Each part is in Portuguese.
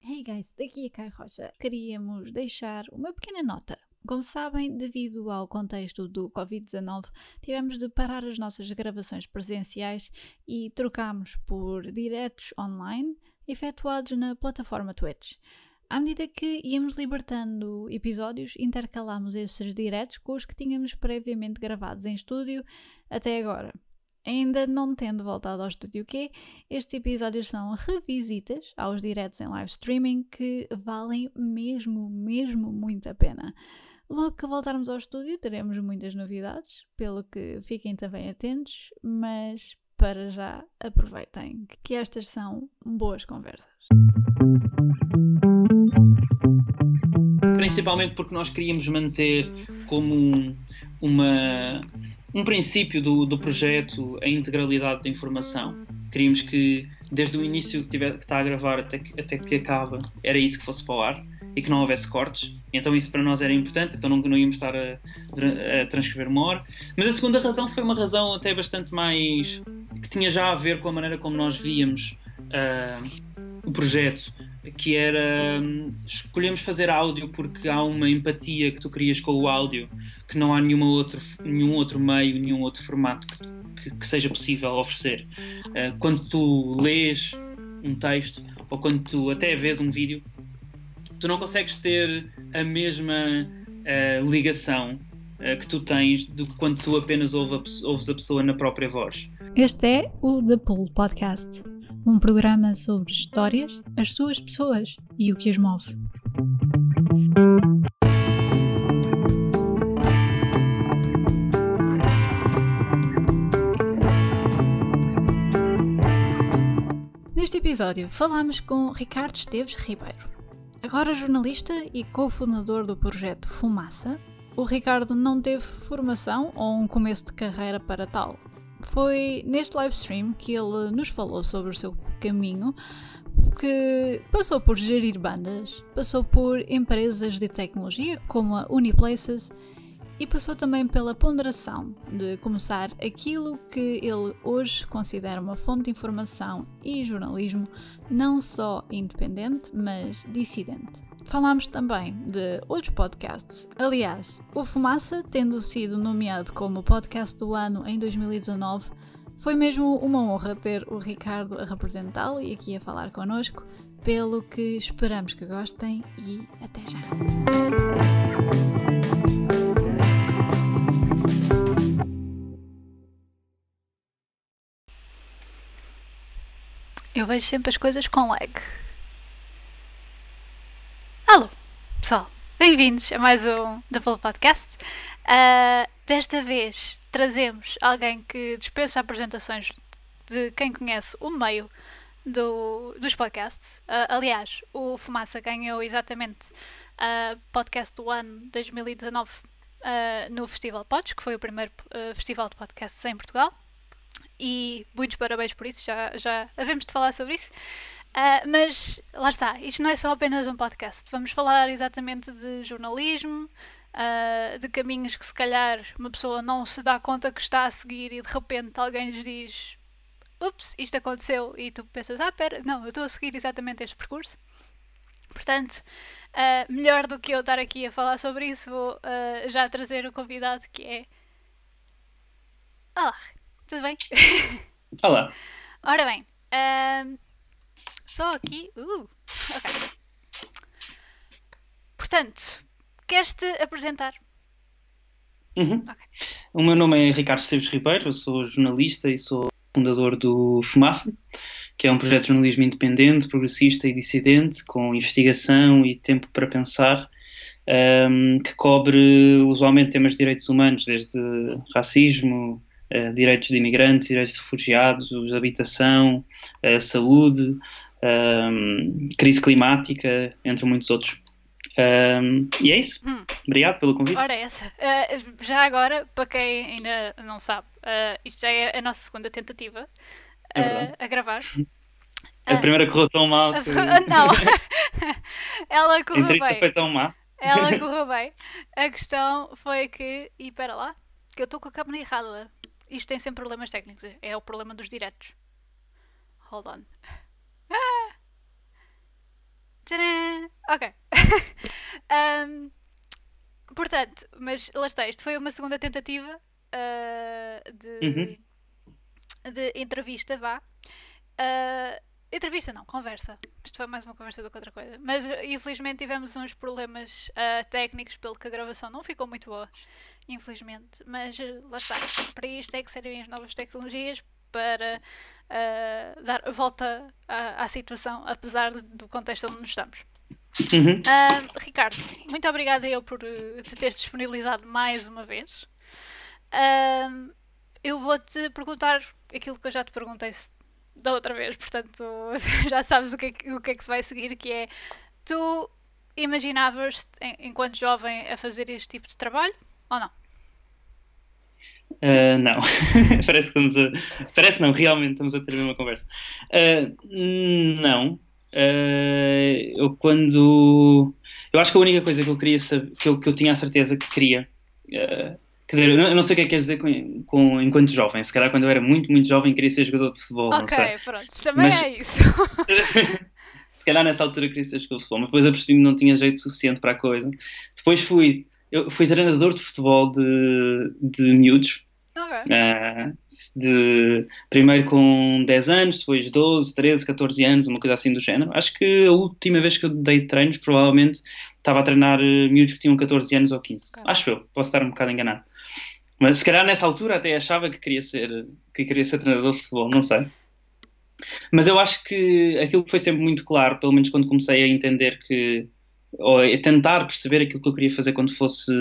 Hey guys, daqui a Kai Rocha. Queríamos deixar uma pequena nota. Como sabem, devido ao contexto do Covid-19, tivemos de parar as nossas gravações presenciais e trocámos por diretos online efetuados na plataforma Twitch. À medida que íamos libertando episódios, intercalámos esses diretos com os que tínhamos previamente gravados em estúdio até agora. Ainda não tendo voltado ao Estúdio Q, estes episódios são revisitas aos diretos em live streaming que valem mesmo muito a pena. Logo que voltarmos ao estúdio teremos muitas novidades, pelo que fiquem também atentos, mas para já aproveitem que estas são boas conversas. Principalmente porque nós queríamos manter como um princípio do projeto a integralidade da informação. Queríamos que desde o início que está a gravar até que acaba era isso que fosse para o ar e que não houvesse cortes. Então isso para nós era importante, então não íamos estar a transcrever uma hora. Mas a segunda razão foi uma razão até bastante mais que tinha já a ver com a maneira como nós víamos o projeto, que era escolhemos fazer áudio porque há uma empatia que tu crias com o áudio que não há nenhum outro meio, nenhum outro formato que seja possível oferecer. Quando tu lês um texto ou quando tu até vês um vídeo, tu não consegues ter a mesma ligação que tu tens do que quando tu apenas ouves a pessoa na própria voz. Este é o The Pool Podcast, um programa sobre histórias, as suas pessoas e o que as move. Neste episódio falámos com Ricardo Esteves Ribeiro. Agora jornalista e cofundador do projeto Fumaça, o Ricardo não teve formação ou um começo de carreira para tal. Foi neste livestream que ele nos falou sobre o seu caminho, que passou por gerir bandas, passou por empresas de tecnologia como a Uniplaces e passou também pela ponderação de começar aquilo que ele hoje considera uma fonte de informação e jornalismo não só independente, mas dissidente. Falámos também de outros podcasts. Aliás, o Fumaça, tendo sido nomeado como podcast do ano em 2019, foi mesmo uma honra ter o Ricardo a representá-lo e aqui a falar connosco, pelo que esperamos que gostem e até já! Eu vejo sempre as coisas com lag. Alô, pessoal, bem-vindos a mais um The Pool Podcast. Desta vez trazemos alguém que dispensa apresentações de quem conhece o meio dos podcasts. Aliás, o Fumaça ganhou exatamente podcast do ano 2019 no Festival Pods, que foi o primeiro festival de podcasts em Portugal. E muitos parabéns por isso, já havemos de falar sobre isso. Mas lá está, isto não é só apenas um podcast. Vamos falar exatamente de jornalismo, de caminhos que se calhar uma pessoa não se dá conta que está a seguir e de repente alguém lhes diz: ups, isto aconteceu, e tu pensas: pera, não, eu estou a seguir exatamente este percurso. Portanto, melhor do que eu estar aqui a falar sobre isso, vou já trazer o convidado, que é... Olá, tudo bem? Olá. Ora bem, só aqui... ok. Portanto, queres-te apresentar? Uhum. Okay. O meu nome é Ricardo Esteves Ribeiro, eu sou jornalista e sou fundador do Fumaça, que é um projeto de jornalismo independente, progressista e dissidente, com investigação e tempo para pensar, que cobre usualmente temas de direitos humanos, desde racismo, direitos de imigrantes, direitos de refugiados, habitação, saúde, crise climática, entre muitos outros. E é isso. Obrigado pelo convite. Ora, essa. Já agora, para quem ainda não sabe, isto já é a nossa segunda tentativa a gravar. A primeira correu tão mal que... Não, ela correu bem. A entrevista foi tão má. Ela correu bem. A questão foi que... E espera lá, que eu estou com a câmera errada. Isto tem sempre problemas técnicos. É o problema dos diretos. Hold on. Tcharam! Ok. Ahm, portanto, mas lá está, isto foi uma segunda tentativa Uhum. de entrevista, vá. Ah, entrevista não, conversa. Isto foi mais uma conversa do que outra coisa. Mas infelizmente tivemos uns problemas técnicos pelo que a gravação não ficou muito boa. Infelizmente. Mas lá está. Para isto é que servem as novas tecnologias para dar volta à situação, apesar do contexto onde nos estamos. Uhum. Ricardo, muito obrigada eu por te teres disponibilizado mais uma vez. Eu vou-te perguntar aquilo que eu já te perguntei da outra vez, portanto já sabes o que é que se vai seguir, que é: tu imaginavas-te enquanto jovem a fazer este tipo de trabalho ou não? Não, parece que Parece não, realmente estamos a ter a mesma conversa. Não. Eu quando. Eu acho que a única coisa que eu queria saber, que eu tinha a certeza que queria. Quer dizer, eu não sei o que é que quer dizer enquanto jovem. Se calhar quando eu era muito, muito jovem queria ser jogador de futebol, não Ok, sei. pronto, também Mas é isso. se calhar nessa altura queria ser jogador de futebol, mas depois eu percebi que não tinha jeito suficiente para a coisa. Depois eu fui treinador de futebol de miúdos. Ok. Uh, primeiro com 10 anos, depois 12, 13, 14 anos, uma coisa assim do género. Acho que a última vez que eu dei treinos, provavelmente estava a treinar miúdos que tinham 14 anos ou 15. Ok. Acho eu, posso estar um bocado enganado. Mas se calhar nessa altura até achava que queria ser treinador de futebol, não sei. Mas eu acho que aquilo que foi sempre muito claro, pelo menos quando comecei a entender ou a tentar perceber aquilo que eu queria fazer quando fosse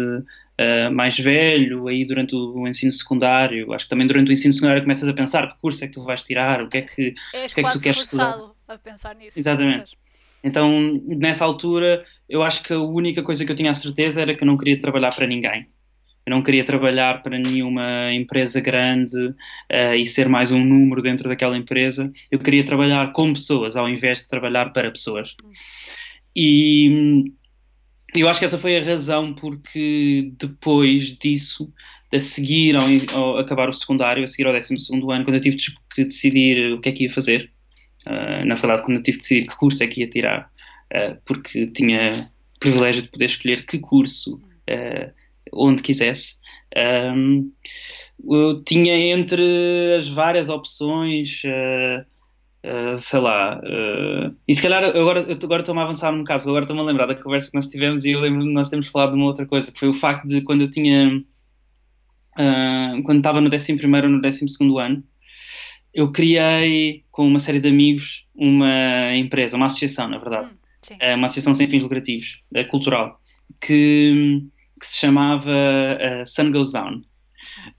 mais velho, aí durante o ensino secundário. Acho que também durante o ensino secundário começas a pensar que curso é que tu vais tirar, o que é que És tu quase queres estudar. forçado a pensar nisso. Exatamente. Pois. Então, nessa altura, eu acho que a única coisa que eu tinha a certeza era que eu não queria trabalhar para ninguém. Eu não queria trabalhar para nenhuma empresa grande e ser mais um número dentro daquela empresa. Eu queria trabalhar com pessoas ao invés de trabalhar para pessoas. E eu acho que essa foi a razão porque depois disso, a seguir ao acabar o secundário, a seguir ao 12º ano, quando eu tive que decidir o que é que ia fazer, na verdade, quando eu tive que decidir que curso é que ia tirar, porque tinha o privilégio de poder escolher que curso onde quisesse. Eu tinha entre as várias opções, sei lá, e se calhar agora estou-me a avançar um bocado, porque agora estou-me a lembrar da conversa que nós tivemos e eu lembro de nós termos falado de uma outra coisa, que foi o facto de quando eu tinha, quando estava no 11º ou no 12º ano, eu criei com uma série de amigos uma empresa, uma associação, na verdade, Sim. uma associação sem fins lucrativos, cultural, que se chamava Sun Goes Down.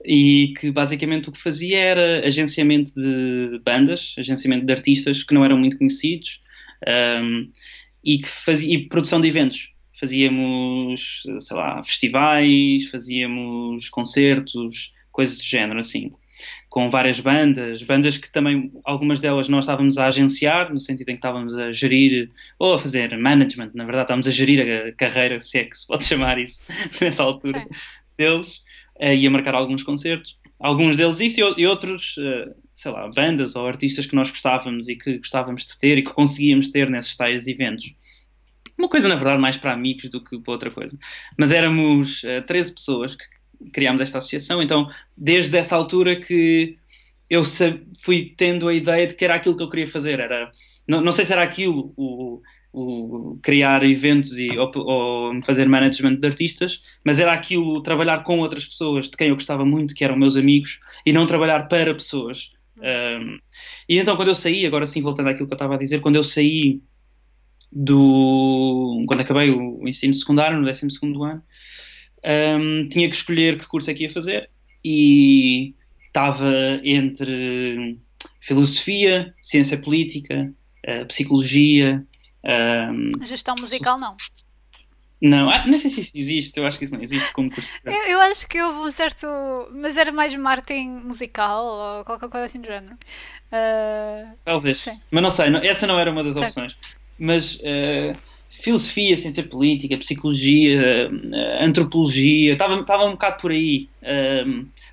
E que basicamente o que fazia era agenciamento de bandas, agenciamento de artistas que não eram muito conhecidos, e produção de eventos. Fazíamos, sei lá, festivais, fazíamos concertos, coisas do género assim, com várias bandas que também, algumas delas nós estávamos a agenciar, no sentido em que estávamos a gerir, ou a fazer management, na verdade, estávamos a gerir a carreira, se é que se pode chamar isso, nessa altura, deles, e a marcar alguns concertos. Alguns deles isso e outros, sei lá, bandas ou artistas que nós gostávamos e que gostávamos de ter e que conseguíamos ter nesses tais eventos. Uma coisa, na verdade, mais para amigos do que para outra coisa. Mas éramos 13 pessoas que criámos esta associação, então desde essa altura que eu fui tendo a ideia de que era aquilo que eu queria fazer. Não sei se era aquilo, o criar eventos ou fazer management de artistas, mas era aquilo, trabalhar com outras pessoas de quem eu gostava muito, que eram meus amigos, e não trabalhar para pessoas. E então quando eu saí, agora sim voltando àquilo que eu estava a dizer, quando eu saí quando acabei o ensino secundário, no 12º ano, tinha que escolher que curso é que ia fazer e estava entre filosofia, ciência política, psicologia. Gestão musical não. Não, não sei se isso existe, eu acho que isso não existe como curso. Eu acho que houve um certo. Mas era mais marketing musical ou qualquer coisa assim do género. Talvez, sim. Mas não sei, essa não era uma das opções. Mas filosofia, ciência política, psicologia, antropologia, estava um bocado por aí.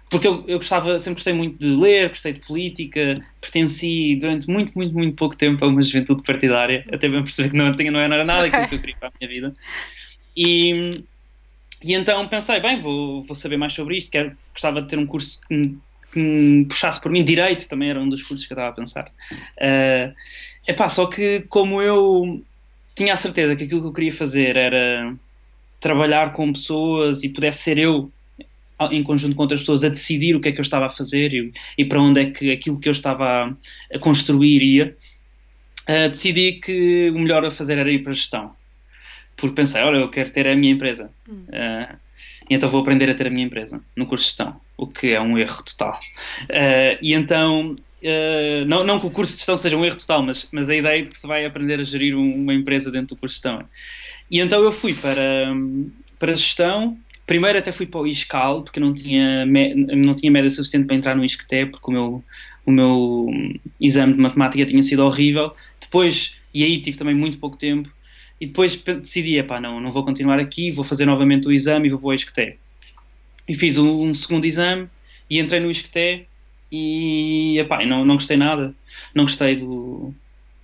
porque eu gostava, sempre gostei muito de ler, gostei de política, pertenci durante muito, muito, muito pouco tempo a uma juventude partidária, até bem perceber que não era nada aquilo que eu queria para a minha vida. E então pensei, bem, vou saber mais sobre isto, gostava de ter um curso que me puxasse por mim. Direito também era um dos cursos que eu estava a pensar. Só que como eu tinha a certeza que aquilo que eu queria fazer era trabalhar com pessoas e pudesse ser eu, em conjunto com outras pessoas, a decidir o que é que eu estava a fazer e para onde é que aquilo que eu estava a construir ia, decidi que o melhor a fazer era ir para a gestão. Porque pensei, olha, eu quero ter a minha empresa. E então vou aprender a ter a minha empresa no curso de gestão, o que é um erro total. E então, não que o curso de gestão seja um erro total, mas a ideia de que se vai aprender a gerir uma empresa dentro do curso de gestão. E então eu fui para a gestão. Primeiro até fui para o ISCAL, porque eu não tinha média suficiente para entrar no ISCTE, porque o meu exame de matemática tinha sido horrível. Depois, e aí tive também muito pouco tempo, e depois decidi, não vou continuar aqui, vou fazer novamente o exame e vou para o ISCTE. E fiz um segundo exame e entrei no ISCTE e não gostei nada. Não gostei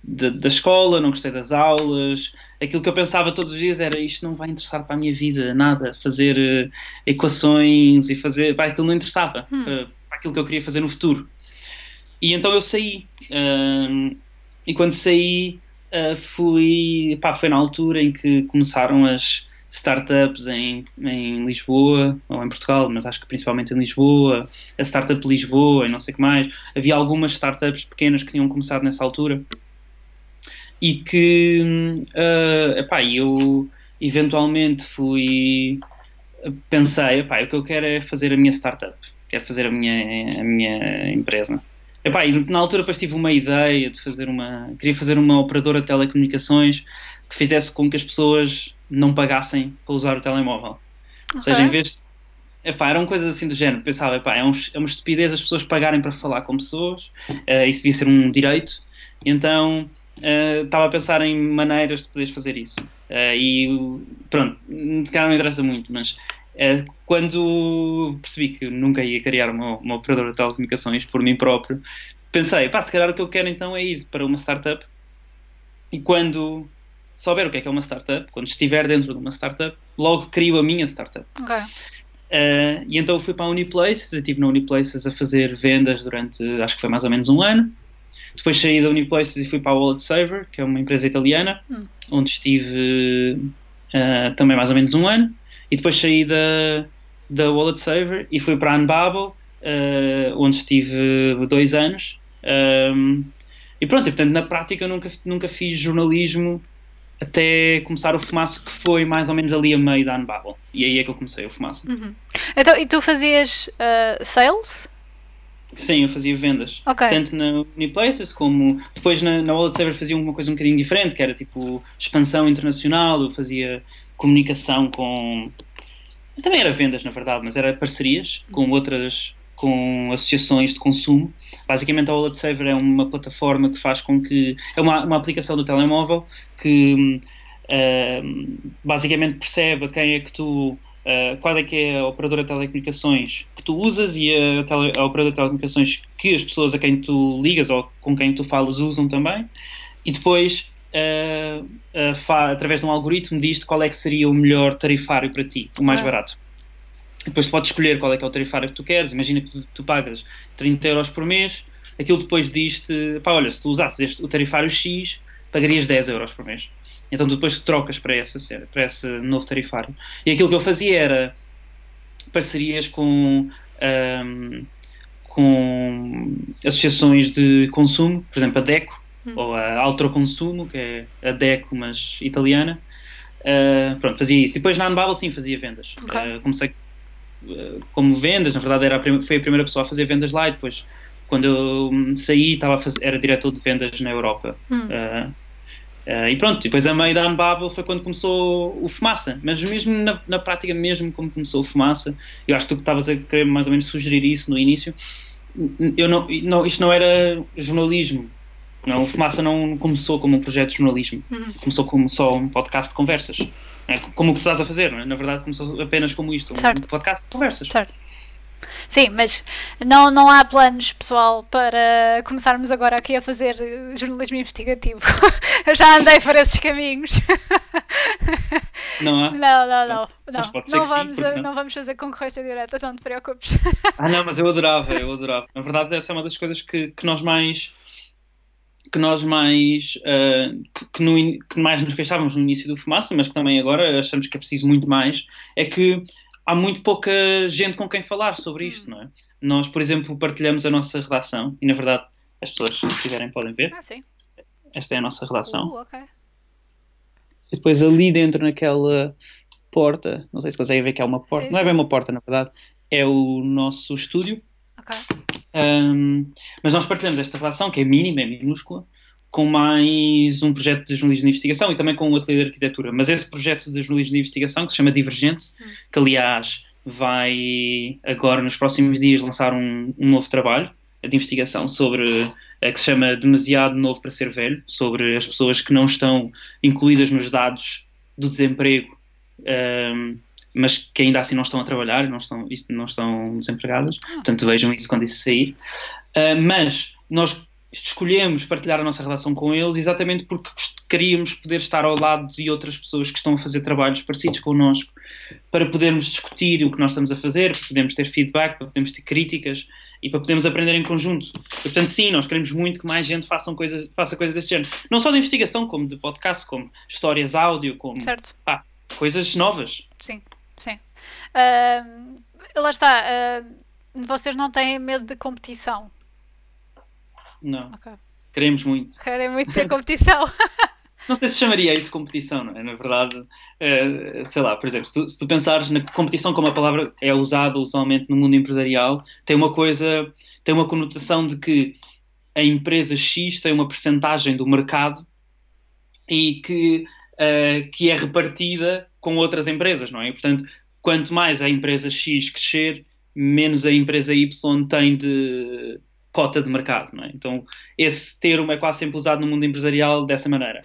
da escola, não gostei das aulas. Aquilo que eu pensava todos os dias era, isto não vai interessar para a minha vida, nada. Fazer equações e fazer... aquilo não interessava para aquilo que eu queria fazer no futuro. E então eu saí. E quando saí, foi na altura em que começaram as startups em Lisboa, ou em Portugal, mas acho que principalmente em Lisboa, a Startup Lisboa e não sei o que mais. Havia algumas startups pequenas que tinham começado nessa altura. E que eu eventualmente pensei, o que eu quero é fazer a minha startup, quero fazer a minha empresa. E na altura depois tive uma ideia de queria fazer uma operadora de telecomunicações que fizesse com que as pessoas não pagassem para usar o telemóvel. Okay. Ou seja, em vez de... eram coisas assim do género. Pensava, é uma estupidez as pessoas pagarem para falar com pessoas, isso devia ser um direito. Então... estava a pensar em maneiras de poderes fazer isso. E pronto, se calhar não interessa muito, mas quando percebi que nunca ia criar uma operadora de telecomunicações por mim próprio, pensei, se calhar o que eu quero então é ir para uma startup, e quando souber o que é uma startup, quando estiver dentro de uma startup, logo crio a minha startup. Okay. E então eu fui para a Uniplaces, eu estive na Uniplaces a fazer vendas durante, acho que foi mais ou menos um ano. Depois saí da Uniplaces e fui para a Wallet Saver, que é uma empresa italiana, onde estive também mais ou menos um ano. E depois saí da Wallet Saver e fui para a Unbabel, onde estive 2 anos. E pronto, portanto, na prática eu nunca fiz jornalismo até começar o Fumaça, que foi mais ou menos ali a meio da Unbabel. E aí é que eu comecei o Fumaça. Então, e tu fazias sales? Sim, eu fazia vendas. Okay. Tanto na Uniplaces como depois na Wallet Saver fazia uma coisa um bocadinho diferente, que era tipo expansão internacional. Eu fazia comunicação com... Também era vendas, na verdade, mas era parcerias com associações de consumo. Basicamente a Wallet Saver é uma plataforma que faz com que... É uma aplicação do telemóvel que basicamente percebe quem é que tu... qual é que é a operadora de telecomunicações que tu usas e a operadora de telecomunicações que as pessoas a quem tu ligas ou com quem tu falas usam também, e depois através de um algoritmo diz-te qual é que seria o melhor tarifário para ti, o mais barato. Depois tu podes escolher qual é que é o tarifário que tu queres. Imagina que tu pagas 30 euros por mês, aquilo depois diz-te, olha, se tu usasses o tarifário X, pagarias 10 euros por mês. Então tu depois trocas para esse novo tarifário. E aquilo que eu fazia era parcerias com associações de consumo, por exemplo a DECO, ou a Autoconsumo, que é a DECO, mas italiana. Pronto, fazia isso. E depois na Unbabel sim fazia vendas. Okay. Comecei como vendas, na verdade fui a primeira pessoa a fazer vendas lá, e depois quando eu saí era diretor de vendas na Europa. E pronto, depois a meio da Unbabel foi quando começou o Fumaça, mas mesmo na prática, mesmo como começou o Fumaça, eu acho que tu estavas a querer mais ou menos sugerir isso no início. Isto não era jornalismo, não, o Fumaça não começou como um projeto de jornalismo, começou como só um podcast de conversas, como o que tu estás a fazer, não é? Na verdade começou apenas como isto, um podcast de conversas. Certo. Sim, mas não há planos, pessoal, para começarmos agora aqui a fazer jornalismo investigativo. Eu já andei por esses caminhos. Não há? Não. Mas pode ser que sim, porque não? Não vamos fazer concorrência direta, não te preocupes. Não, mas eu adorava. Na verdade, essa é uma das coisas que nós mais que mais nos queixávamos no início do Fumaça, mas que também agora achamos que é preciso muito mais, é que há muito pouca gente com quem falar sobre isto, não é? Nós, por exemplo, partilhamos a nossa redação e, na verdade, as pessoas, se quiserem, podem ver. Sim. Esta é a nossa redação. Ok. E depois ali dentro naquela porta, não sei se conseguem ver que é uma porta, não é bem uma porta, na verdade, é o nosso estúdio. Ok. Mas nós partilhamos esta relação, que é mínima, é minúscula, com mais um projeto de jornalismo de investigação e também com o ateliê de arquitetura. Mas esse projeto de jornalismo de investigação, que se chama Divergente, que aliás vai agora nos próximos dias lançar um novo trabalho de investigação sobre, que se chama Demasiado Novo para Ser Velho, sobre as pessoas que não estão incluídas nos dados do desemprego, mas que ainda assim não estão a trabalhar, não estão desempregadas. Portanto, vejam isso quando isso sair. Mas nós escolhemos partilhar a nossa relação com eles exatamente porque queríamos poder estar ao lado de outras pessoas que estão a fazer trabalhos parecidos connosco, para podermos discutir o que nós estamos a fazer, para podermos ter feedback, para podermos ter críticas e para podermos aprender em conjunto. Portanto, sim, nós queremos muito que mais gente faça coisas deste género. Não só de investigação, como de podcast, como histórias áudio, como coisas novas. Sim. Lá está. Vocês não têm medo de competição? Não. Okay. Querem muito ter competição. Não sei se chamaria isso competição, não é? Na verdade, sei lá, por exemplo, se tu pensares na competição como a palavra é usada usualmente no mundo empresarial, tem uma conotação de que a empresa X tem uma percentagem do mercado e que é repartida com outras empresas, não é? E, portanto, quanto mais a empresa X crescer, menos a empresa Y tem de cota de mercado, não é? Então, esse termo é quase sempre usado no mundo empresarial dessa maneira.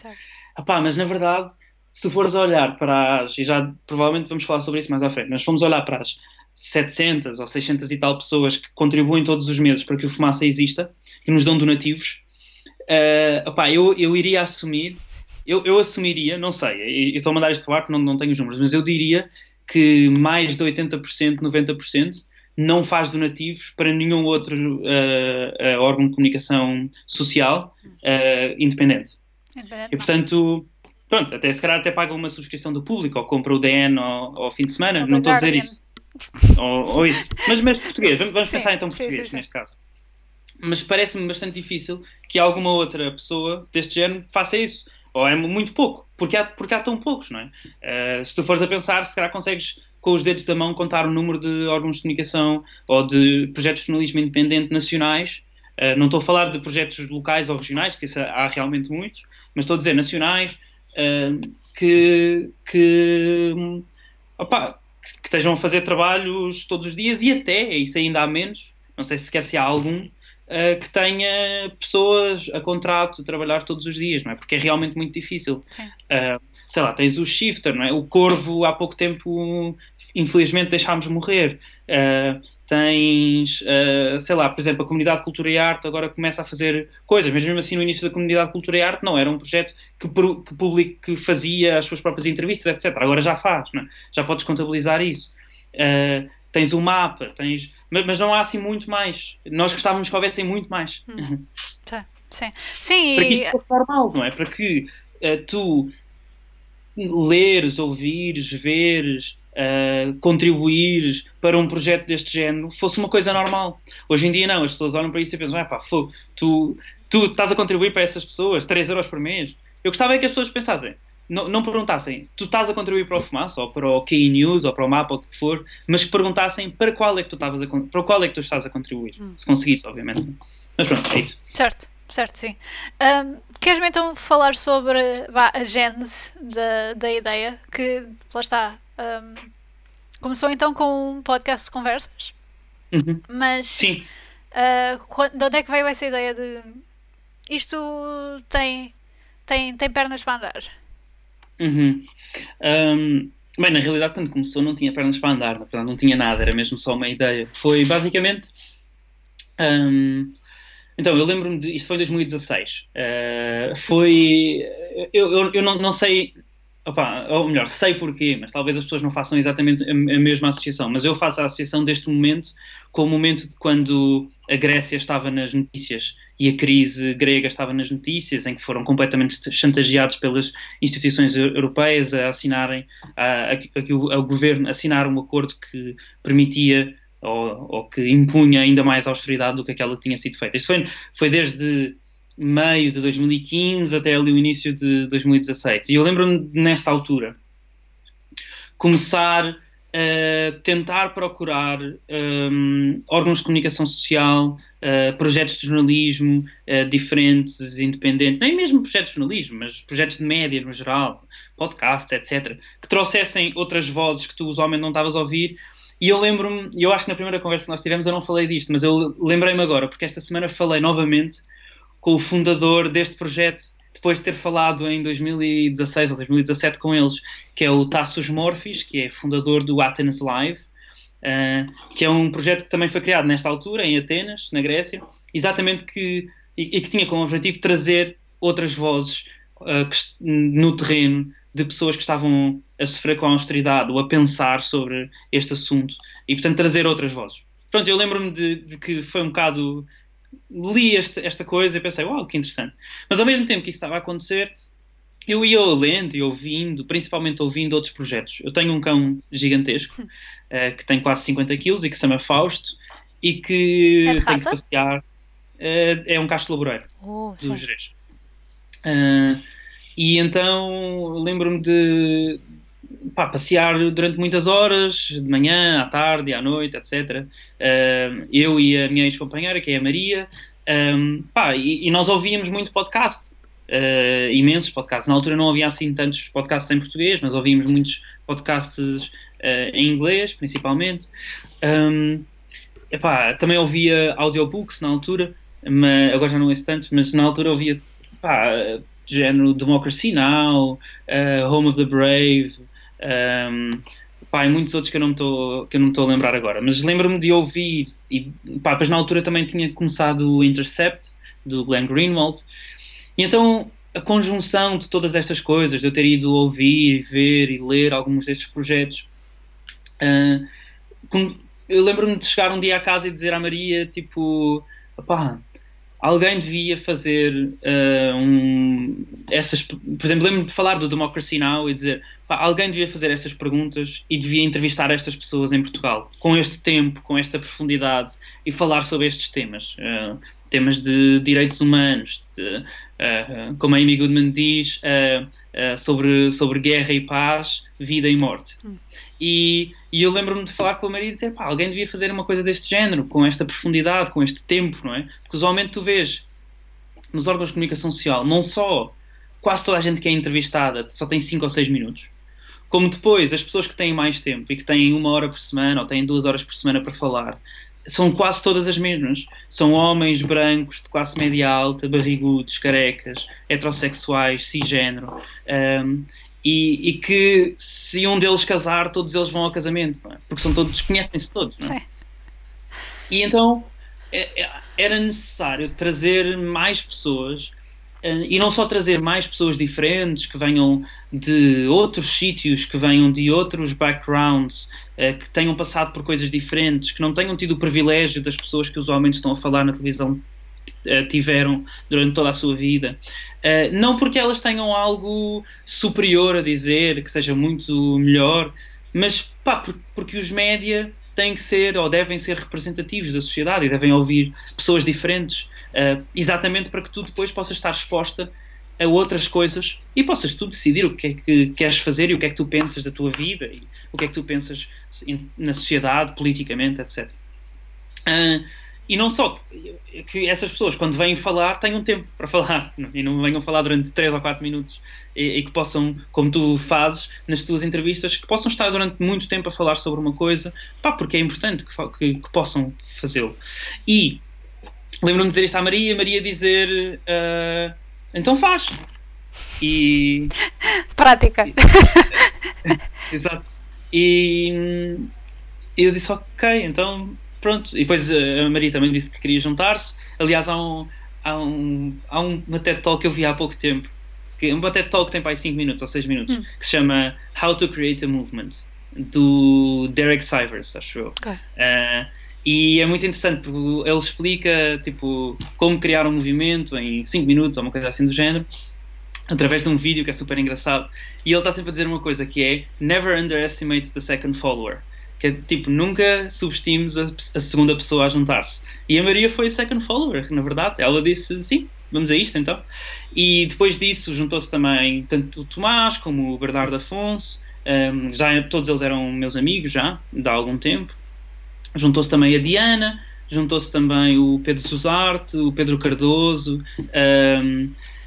Mas, na verdade, se tu fores olhar para as... E já provavelmente vamos falar sobre isso mais à frente, mas se formos olhar para as 700 ou 600 e tal pessoas que contribuem todos os meses para que o Fumaça exista, que nos dão donativos, eu iria assumir... Eu assumiria, não sei, eu estou a mandar isto para o ar porque não tenho os números, mas eu diria que mais de 80%, 90% não faz donativos para nenhum outro órgão de comunicação social independente. E, portanto, pronto, se calhar até paga uma subscrição do Público, ou compra o DN ao fim de semana, não estou a dizer isso. Ou isso. Mas português, vamos pensar então português neste caso. Mas parece-me bastante difícil que alguma outra pessoa deste género faça isso. Ou é muito pouco, porque há tão poucos, não é? Se tu fores a pensar, se calhar consegues com os dedos da mão contar o número de órgãos de comunicação ou de projetos de jornalismo independente nacionais. Não estou a falar de projetos locais ou regionais, que isso há realmente muitos, mas estou a dizer nacionais que estejam a fazer trabalhos todos os dias e até, isso ainda há menos, não sei sequer se há algum, que tenha pessoas a contrato a trabalhar todos os dias, não é? Porque é realmente muito difícil. Sei lá, tens o Shifter, não é? O Corvo há pouco tempo, infelizmente, deixámos morrer. Tens, sei lá, por exemplo, a Comunidade de Cultura e Arte agora começa a fazer coisas, mas mesmo assim no início da Comunidade de Cultura e Arte não, era um projeto que fazia as suas próprias entrevistas, etc. Agora já faz, não é? Já podes contabilizar isso. Tens o mapa, mas não há assim muito mais. Nós gostávamos que houvessem muito mais. Sim. Para que isto fosse normal, não é? Para que tu leres, ouvires, veres, contribuires para um projeto deste género fosse uma coisa normal. Hoje em dia não, as pessoas olham para isso e pensam, tu estás a contribuir para essas pessoas 3 euros por mês. Eu gostava que as pessoas pensassem, não perguntassem, tu estás a contribuir para o Fumaça, ou para o KE News, ou para o Mapa, ou o que for, mas que perguntassem para qual é que tu estás a contribuir. Se conseguires, obviamente. Mas pronto, é isso. Certo, sim. Queres-me então falar sobre a gênese da ideia, que lá está, começou então com um podcast de conversas, mas sim. De onde é que veio essa ideia de isto tem pernas para andar? Bem, na realidade, quando começou, não tinha pernas para andar, portanto, não tinha nada, era mesmo só uma ideia. Foi basicamente. Então, eu lembro-me de. Isto foi em 2016. Foi. Eu não sei. Opa, ou melhor, sei porquê, mas talvez as pessoas não façam exatamente a mesma associação. Mas eu faço a associação deste momento com o momento de quando a Grécia estava nas notícias e a crise grega estava nas notícias, em que foram completamente chantageados pelas instituições europeias a assinarem, ao governo assinar um acordo que permitia ou que impunha ainda mais austeridade do que aquela que tinha sido feita. Isto foi desde meio de 2015 até ali o início de 2016. E eu lembro-me, nesta altura, começar a tentar procurar órgãos de comunicação social, projetos de jornalismo diferentes, independentes, nem mesmo projetos de jornalismo, mas projetos de média no geral, podcasts, etc., que trouxessem outras vozes que tu usualmente não estavas a ouvir. E eu lembro-me, eu acho que na primeira conversa que nós tivemos eu não falei disto, mas eu lembrei-me agora, porque esta semana falei novamente com o fundador deste projeto, depois de ter falado em 2016 ou 2017 com eles, que é o Tassos Morfis, que é fundador do Athens Live, que é um projeto que também foi criado nesta altura, em Atenas, na Grécia, exatamente que tinha como objetivo trazer outras vozes no terreno, de pessoas que estavam a sofrer com a austeridade ou a pensar sobre este assunto, e portanto trazer outras vozes. Pronto, eu lembro-me de que foi um bocado... Li esta coisa e pensei, uau, que interessante. Mas ao mesmo tempo que isso estava a acontecer, eu ia lendo e ouvindo, principalmente ouvindo outros projetos. Eu tenho um cão gigantesco, que tem quase 50 quilos e que se chama Fausto, e que tem que passear. É um casto laboreiro do Jerez. E então lembro-me de passear durante muitas horas, de manhã, à tarde, à noite, etc. Eu e a minha ex-companheira, que é a Maria, e nós ouvíamos muito podcast, imensos podcasts. Na altura não havia assim tantos podcasts em português, mas ouvíamos muitos podcasts em inglês, principalmente. Também ouvia audiobooks na altura, mas agora já não ouço tanto, mas na altura ouvia de género Democracy Now!, Home of the Brave, e muitos outros que eu não me estou a lembrar agora, mas lembro-me de ouvir, e pois na altura também tinha começado o Intercept, do Glenn Greenwald, e então a conjunção de todas estas coisas, de eu ter ido ouvir, ver e ler alguns destes projetos, eu lembro-me de chegar um dia à casa e dizer à Maria, tipo, alguém devia fazer por exemplo, lembro-me de falar do Democracy Now! E dizer, alguém devia fazer estas perguntas e devia entrevistar estas pessoas em Portugal, com este tempo, com esta profundidade, e falar sobre estes temas. Temas de direitos humanos, como a Amy Goodman diz, sobre guerra e paz, vida e morte. E eu lembro-me de falar com a Maria e dizer, alguém devia fazer uma coisa deste género, com esta profundidade, com este tempo, não é? Porque usualmente tu vês nos órgãos de comunicação social, não só quase toda a gente que é entrevistada só tem 5 ou 6 minutos, como depois as pessoas que têm mais tempo e que têm 1 hora por semana ou têm 2 horas por semana para falar, são quase todas as mesmas. São homens brancos, de classe média alta, barrigudos, carecas, heterossexuais, cisgénero, e que se um deles casar, todos eles vão ao casamento, não é? Porque são todos, conhecem-se todos, não é? Sim. E então era necessário trazer mais pessoas, e não só trazer mais pessoas diferentes, que venham de outros sítios, que venham de outros backgrounds, que tenham passado por coisas diferentes, que não tenham tido o privilégio das pessoas que usualmente estão a falar na televisão tiveram durante toda a sua vida. Não porque elas tenham algo superior a dizer, que seja muito melhor, mas porque os média têm que ser ou devem ser representativos da sociedade e devem ouvir pessoas diferentes, exatamente para que tu depois possas estar exposta a outras coisas e possas tu decidir o que é que queres fazer e o que é que tu pensas da tua vida e o que é que tu pensas na sociedade, politicamente, etc. E não só que essas pessoas, quando vêm falar, tenham tempo para falar e não venham falar durante 3 ou 4 minutos e que possam, como tu fazes nas tuas entrevistas, que possam estar durante muito tempo a falar sobre uma coisa, porque é importante que possam fazê-lo. E lembro-me de dizer isto à Maria, Maria dizer, então faz. E... Prática. Exato. E eu disse, ok, então pronto. E depois a Maria também disse que queria juntar-se. Aliás, há uma TED Talk que eu vi há pouco tempo, uma TED Talk que tem para aí 5 minutos ou 6 minutos, que se chama How to Create a Movement, do Derek Sivers, acho eu. Okay. E é muito interessante porque ele explica tipo, como criar um movimento em 5 minutos ou uma coisa assim do género, através de um vídeo que é super engraçado. E ele está sempre a dizer uma coisa que é never underestimate the second follower. Que é tipo, nunca subestimes a segunda pessoa a juntar-se. E a Maria foi a second follower, na verdade. Ela disse, sim, vamos a isto então. E depois disso juntou-se também tanto o Tomás como o Bernardo Afonso. Já todos eles eram meus amigos já, de há algum tempo. Juntou-se também a Diana, juntou-se também o Pedro Susarte, o Pedro Cardoso,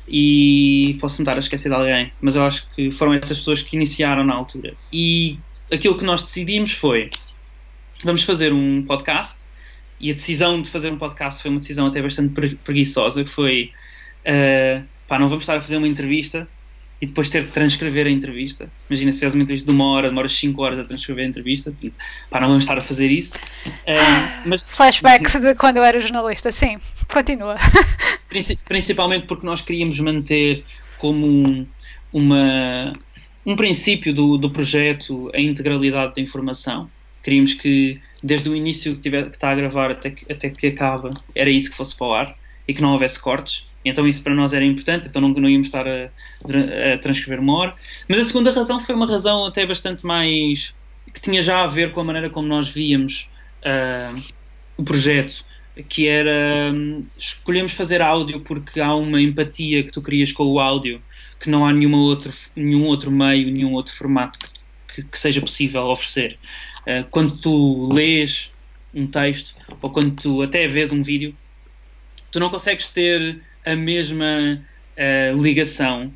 e posso me estar a esquecer de alguém, mas eu acho que foram essas pessoas que iniciaram na altura. E aquilo que nós decidimos foi, vamos fazer um podcast, e a decisão de fazer um podcast foi uma decisão até bastante preguiçosa, que foi, não vamos estar a fazer uma entrevista e depois ter que transcrever a entrevista. Imagina se fizes uma entrevista de 1 hora, demoras 5 horas a transcrever a entrevista. Não vamos estar a fazer isso. Mas flashbacks de quando eu era jornalista, sim. Continua. Principalmente porque nós queríamos manter como um princípio do projeto a integralidade da informação. Queríamos que, desde o início que está a gravar até que acaba, era isso que fosse para o ar e que não houvesse cortes. Então isso para nós era importante, então não íamos estar a transcrever 1 hora. Mas a segunda razão foi uma razão até bastante mais, que tinha já a ver com a maneira como nós víamos o projeto, que era, escolhemos fazer áudio porque há uma empatia que tu crias com o áudio, que não há nenhum outro meio, nenhum outro formato que seja possível oferecer. Quando tu lês um texto, ou quando tu até vês um vídeo, tu não consegues ter a mesma ligação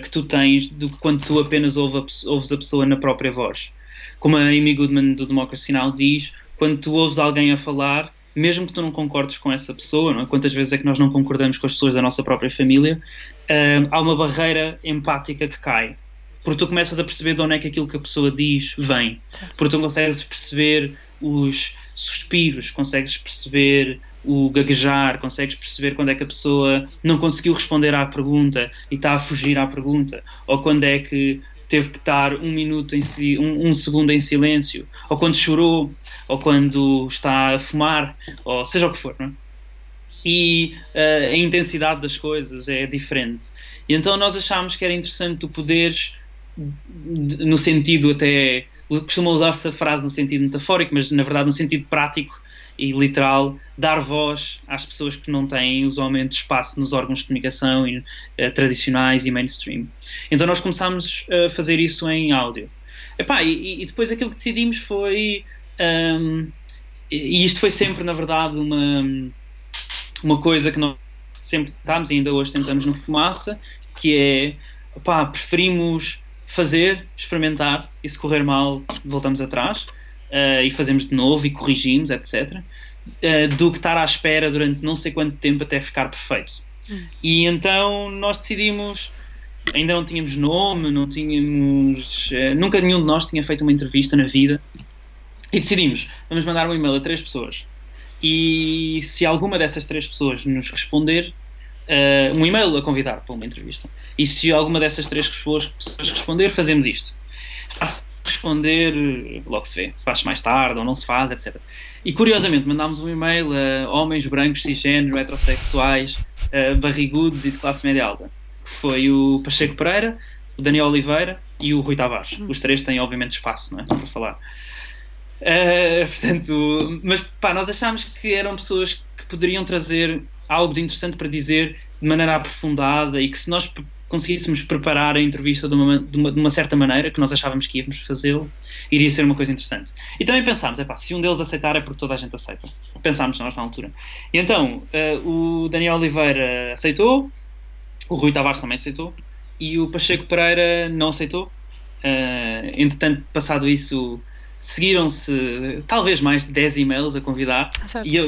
que tu tens do que quando tu apenas ouves a pessoa na própria voz. Como a Amy Goodman do Democracy Now! Diz, quando tu ouves alguém a falar, mesmo que tu não concordes com essa pessoa, não é? Quantas vezes é que nós não concordamos com as pessoas da nossa própria família, há uma barreira empática que cai. Porque tu começas a perceber de onde é que aquilo que a pessoa diz vem. Porque tu consegues perceber os suspiros, consegues perceber o gaguejar, consegues perceber quando é que a pessoa não conseguiu responder à pergunta e está a fugir à pergunta, ou quando é que teve que estar 1 minuto um segundo em silêncio, ou quando chorou, ou quando está a fumar, ou seja o que for, não é? E a intensidade das coisas é diferente. E então nós achámos que era interessante tu poderes, no sentido até, costuma usar-se a frase no sentido metafórico, mas na verdade no sentido prático e literal, dar voz às pessoas que não têm usualmente espaço nos órgãos de comunicação tradicionais e mainstream. Então nós começámos a fazer isso em áudio. E depois aquilo que decidimos foi, e isto foi sempre na verdade uma coisa que nós sempre tentámos e ainda hoje tentamos no Fumaça, que é, preferimos fazer, experimentar, e se correr mal voltamos atrás e fazemos de novo e corrigimos, etc., do que estar à espera durante não sei quanto tempo até ficar perfeito. E então nós decidimos, ainda não tínhamos nome, nunca nenhum de nós tinha feito uma entrevista na vida, e decidimos, vamos mandar um e-mail a 3 pessoas, e se alguma dessas 3 pessoas nos responder, um e-mail a convidar para uma entrevista, e se alguma dessas 3 pessoas responder, fazemos isto. Se responder, logo se vê, faz mais tarde ou não se faz, etc. E curiosamente mandámos um e-mail a homens brancos, cisgênero, heterossexuais, barrigudos e de classe média alta, que foi o Pacheco Pereira, o Daniel Oliveira e o Rui Tavares. Os 3 têm obviamente espaço, não é, para falar. Mas nós achámos que eram pessoas que poderiam trazer algo de interessante para dizer de maneira aprofundada, e que se nós conseguíssemos preparar a entrevista de uma certa maneira, que nós achávamos que íamos fazê-lo, iria ser uma coisa interessante. E também pensámos, se um deles aceitar é porque toda a gente aceita. Pensámos nós na altura. E então, o Daniel Oliveira aceitou, o Rui Tavares também aceitou, e o Pacheco Pereira não aceitou. Entretanto, passado isso, seguiram-se talvez mais de 10 e-mails a convidar,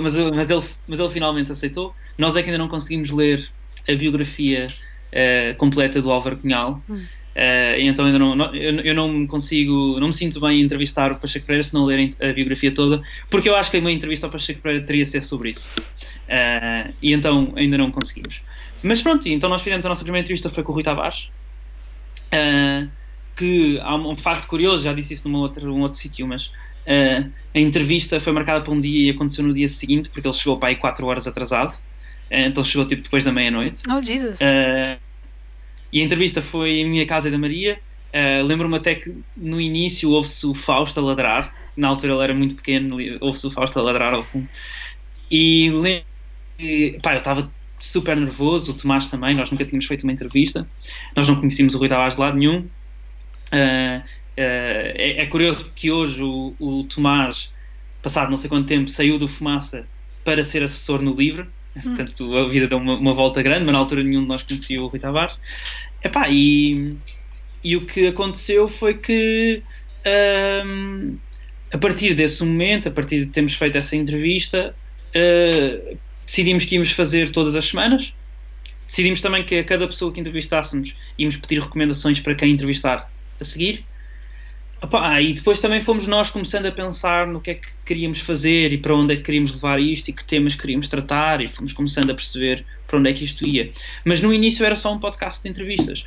mas ele finalmente aceitou. Nós é que ainda não conseguimos ler a biografia completa do Álvaro Cunhal, Então ainda eu não me sinto bem em entrevistar o Pacheco Pereira se não lerem a biografia toda, porque eu acho que uma entrevista ao Pacheco Pereira teria de ser sobre isso. E então ainda não conseguimos. Mas pronto, então nós fizemos a nossa primeira entrevista, foi com o Rui Tavares, que há um facto curioso, já disse isso num outro sítio, mas a entrevista foi marcada para um dia e aconteceu no dia seguinte, porque ele chegou para aí 4 horas atrasado, então chegou tipo depois da meia-noite. Oh, Jesus! E a entrevista foi em minha casa e da Maria. Lembro-me até que no início ouve-se o Fausto a ladrar, na altura ele era muito pequeno, ouve-se o Fausto a ladrar ao fundo, e lembro que, eu estava super nervoso, o Tomás também, nós nunca tínhamos feito uma entrevista, nós não conhecíamos o Rui Tavares de lado nenhum. É curioso que hoje o Tomás, passado não sei quanto tempo, saiu do Fumaça para ser assessor no Livre. Portanto, a vida deu uma volta grande, mas na altura nenhum de nós conhecia o Rui Tavares. E o que aconteceu foi que a partir desse momento, a partir de termos feito essa entrevista, decidimos que íamos fazer todas as semanas. Decidimos também que a cada pessoa que entrevistássemos íamos pedir recomendações para quem entrevistar a seguir. E depois também fomos nós começando a pensar no que é que queríamos fazer e para onde é que queríamos levar isto e que temas queríamos tratar, e fomos começando a perceber para onde é que isto ia. Mas no início era só um podcast de entrevistas,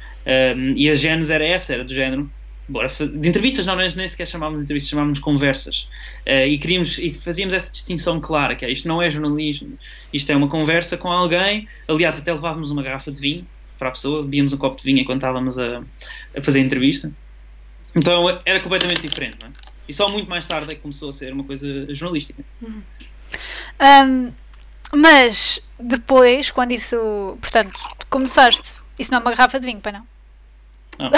e a gênese era essa, era do género de entrevistas, não, nem sequer chamávamos de entrevistas, chamávamos conversas, e fazíamos essa distinção clara, que isto não é jornalismo, isto é uma conversa com alguém. Aliás, até levávamos uma garrafa de vinho para a pessoa, bebíamos um copo de vinho enquanto estávamos a fazer a entrevista. Então era completamente diferente, não é? E só muito mais tarde é que começou a ser uma coisa jornalística. Mas depois, quando isso... Portanto, começaste... Isso não é uma garrafa de vinho, para não? Não.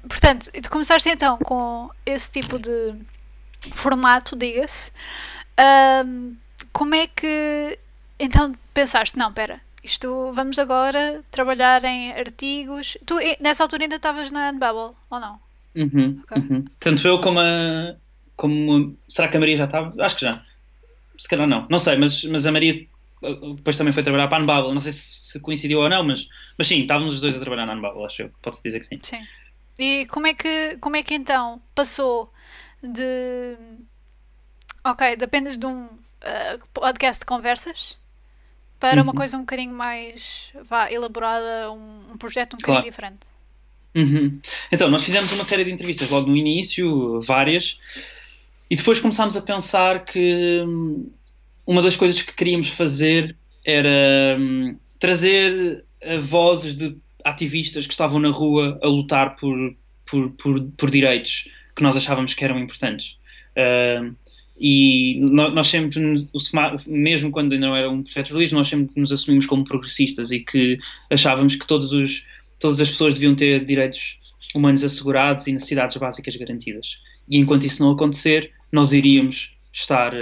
Portanto, tu começaste então com esse tipo de formato, diga-se. Como é que... Então pensaste, não, espera... vamos agora trabalhar em artigos. Tu, nessa altura, ainda estavas na Unbubble, ou não? Okay. Tanto eu como... Será que a Maria já estava? Acho que já. Se calhar não sei, mas a Maria depois também foi trabalhar para a Unbubble. Não sei se coincidiu ou não, mas sim, estávamos os dois a trabalhar na Unbubble, acho eu. Pode-se dizer que sim. Sim. E como é que então passou de... Ok, dependes de um podcast de conversas para uma coisa um bocadinho mais elaborada, um projeto um bocadinho diferente. Então, nós fizemos uma série de entrevistas logo no início, várias, e depois começámos a pensar que uma das coisas que queríamos fazer era trazer vozes de ativistas que estavam na rua a lutar por direitos que nós achávamos que eram importantes. E nós sempre, mesmo quando ainda não era um projeto de jornalismo, nós sempre nos assumimos como progressistas e que achávamos que todas as pessoas deviam ter direitos humanos assegurados e necessidades básicas garantidas. E enquanto isso não acontecer, nós iríamos estar...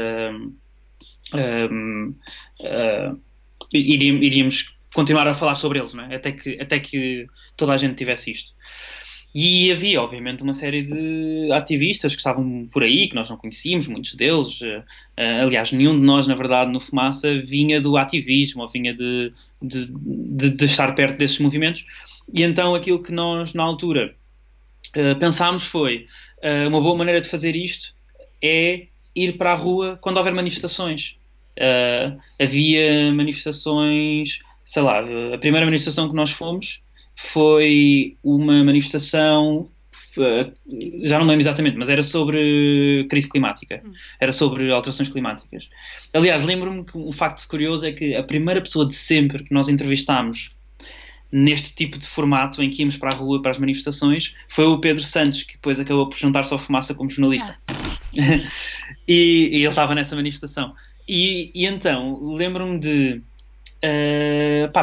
iríamos continuar a falar sobre eles, não é? Até que toda a gente tivesse isto. E havia, obviamente, uma série de ativistas que estavam por aí, que nós não conhecíamos, muitos deles. Aliás, nenhum de nós, na verdade, no Fumaça, vinha do ativismo, ou vinha de estar perto desses movimentos. E então aquilo que nós, na altura, pensámos foi uma boa maneira de fazer isto é ir para a rua quando houver manifestações. Havia manifestações, sei lá, a primeira manifestação que nós fomos foi uma manifestação, já não me lembro exatamente, mas era sobre crise climática, era sobre alterações climáticas. Aliás, lembro-me que um facto curioso é que a primeira pessoa de sempre que nós entrevistámos neste tipo de formato em que íamos para a rua, para as manifestações, foi o Pedro Santos, que depois acabou por juntar-se ao Fumaça como jornalista. E ele estava nessa manifestação. E então, lembro-me de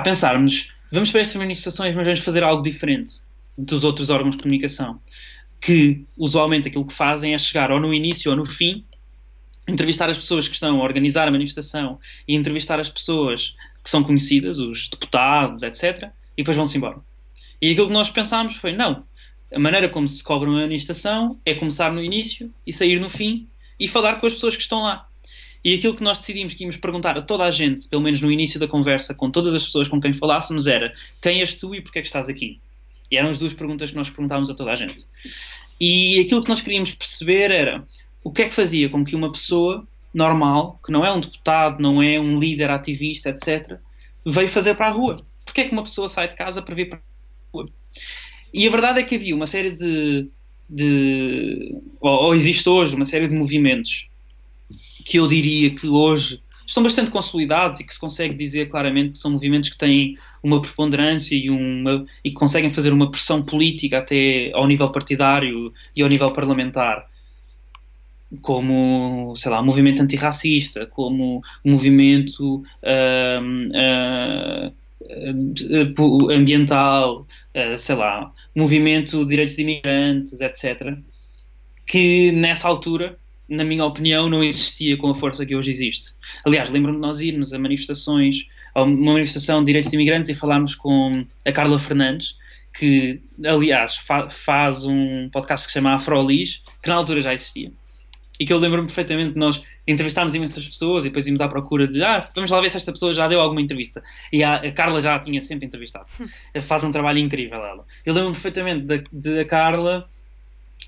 pensarmos, vamos para estas manifestações, mas vamos fazer algo diferente dos outros órgãos de comunicação, que usualmente aquilo que fazem é chegar ou no início ou no fim, entrevistar as pessoas que estão a organizar a manifestação e entrevistar as pessoas que são conhecidas, os deputados, etc., e depois vão-se embora. E aquilo que nós pensámos foi, não, a maneira como se cobra uma manifestação é começar no início e sair no fim e falar com as pessoas que estão lá. E aquilo que nós decidimos que íamos perguntar a toda a gente, pelo menos no início da conversa, com todas as pessoas com quem falássemos, era: quem és tu e porquê é que estás aqui? E eram as duas perguntas que nós perguntávamos a toda a gente. E aquilo que nós queríamos perceber era o que é que fazia com que uma pessoa normal, que não é um deputado, não é um líder ativista, etc., veio fazer para a rua. Porquê é que uma pessoa sai de casa para vir para a rua? E a verdade é que havia uma série ou existe hoje uma série de movimentos que eu diria que hoje estão bastante consolidados e que se consegue dizer claramente que são movimentos que têm uma preponderância e que conseguem fazer uma pressão política até ao nível partidário e ao nível parlamentar, como, sei lá, o movimento antirracista, como o movimento ambiental, sei lá, movimento de direitos de imigrantes, etc., que nessa altura, na minha opinião, não existia com a força que hoje existe. Aliás, lembro-me de nós irmos a manifestações, a uma manifestação de direitos de imigrantes, e falarmos com a Carla Fernandes, que, aliás, faz um podcast que se chama Afrolis, que na altura já existia. E que eu lembro-me perfeitamente de nós entrevistámos imensas pessoas e depois íamos à procura de vamos lá ver se esta pessoa já deu alguma entrevista. E a Carla já a tinha sempre entrevistado. Faz um trabalho incrível, ela. Eu lembro-me perfeitamente de a Carla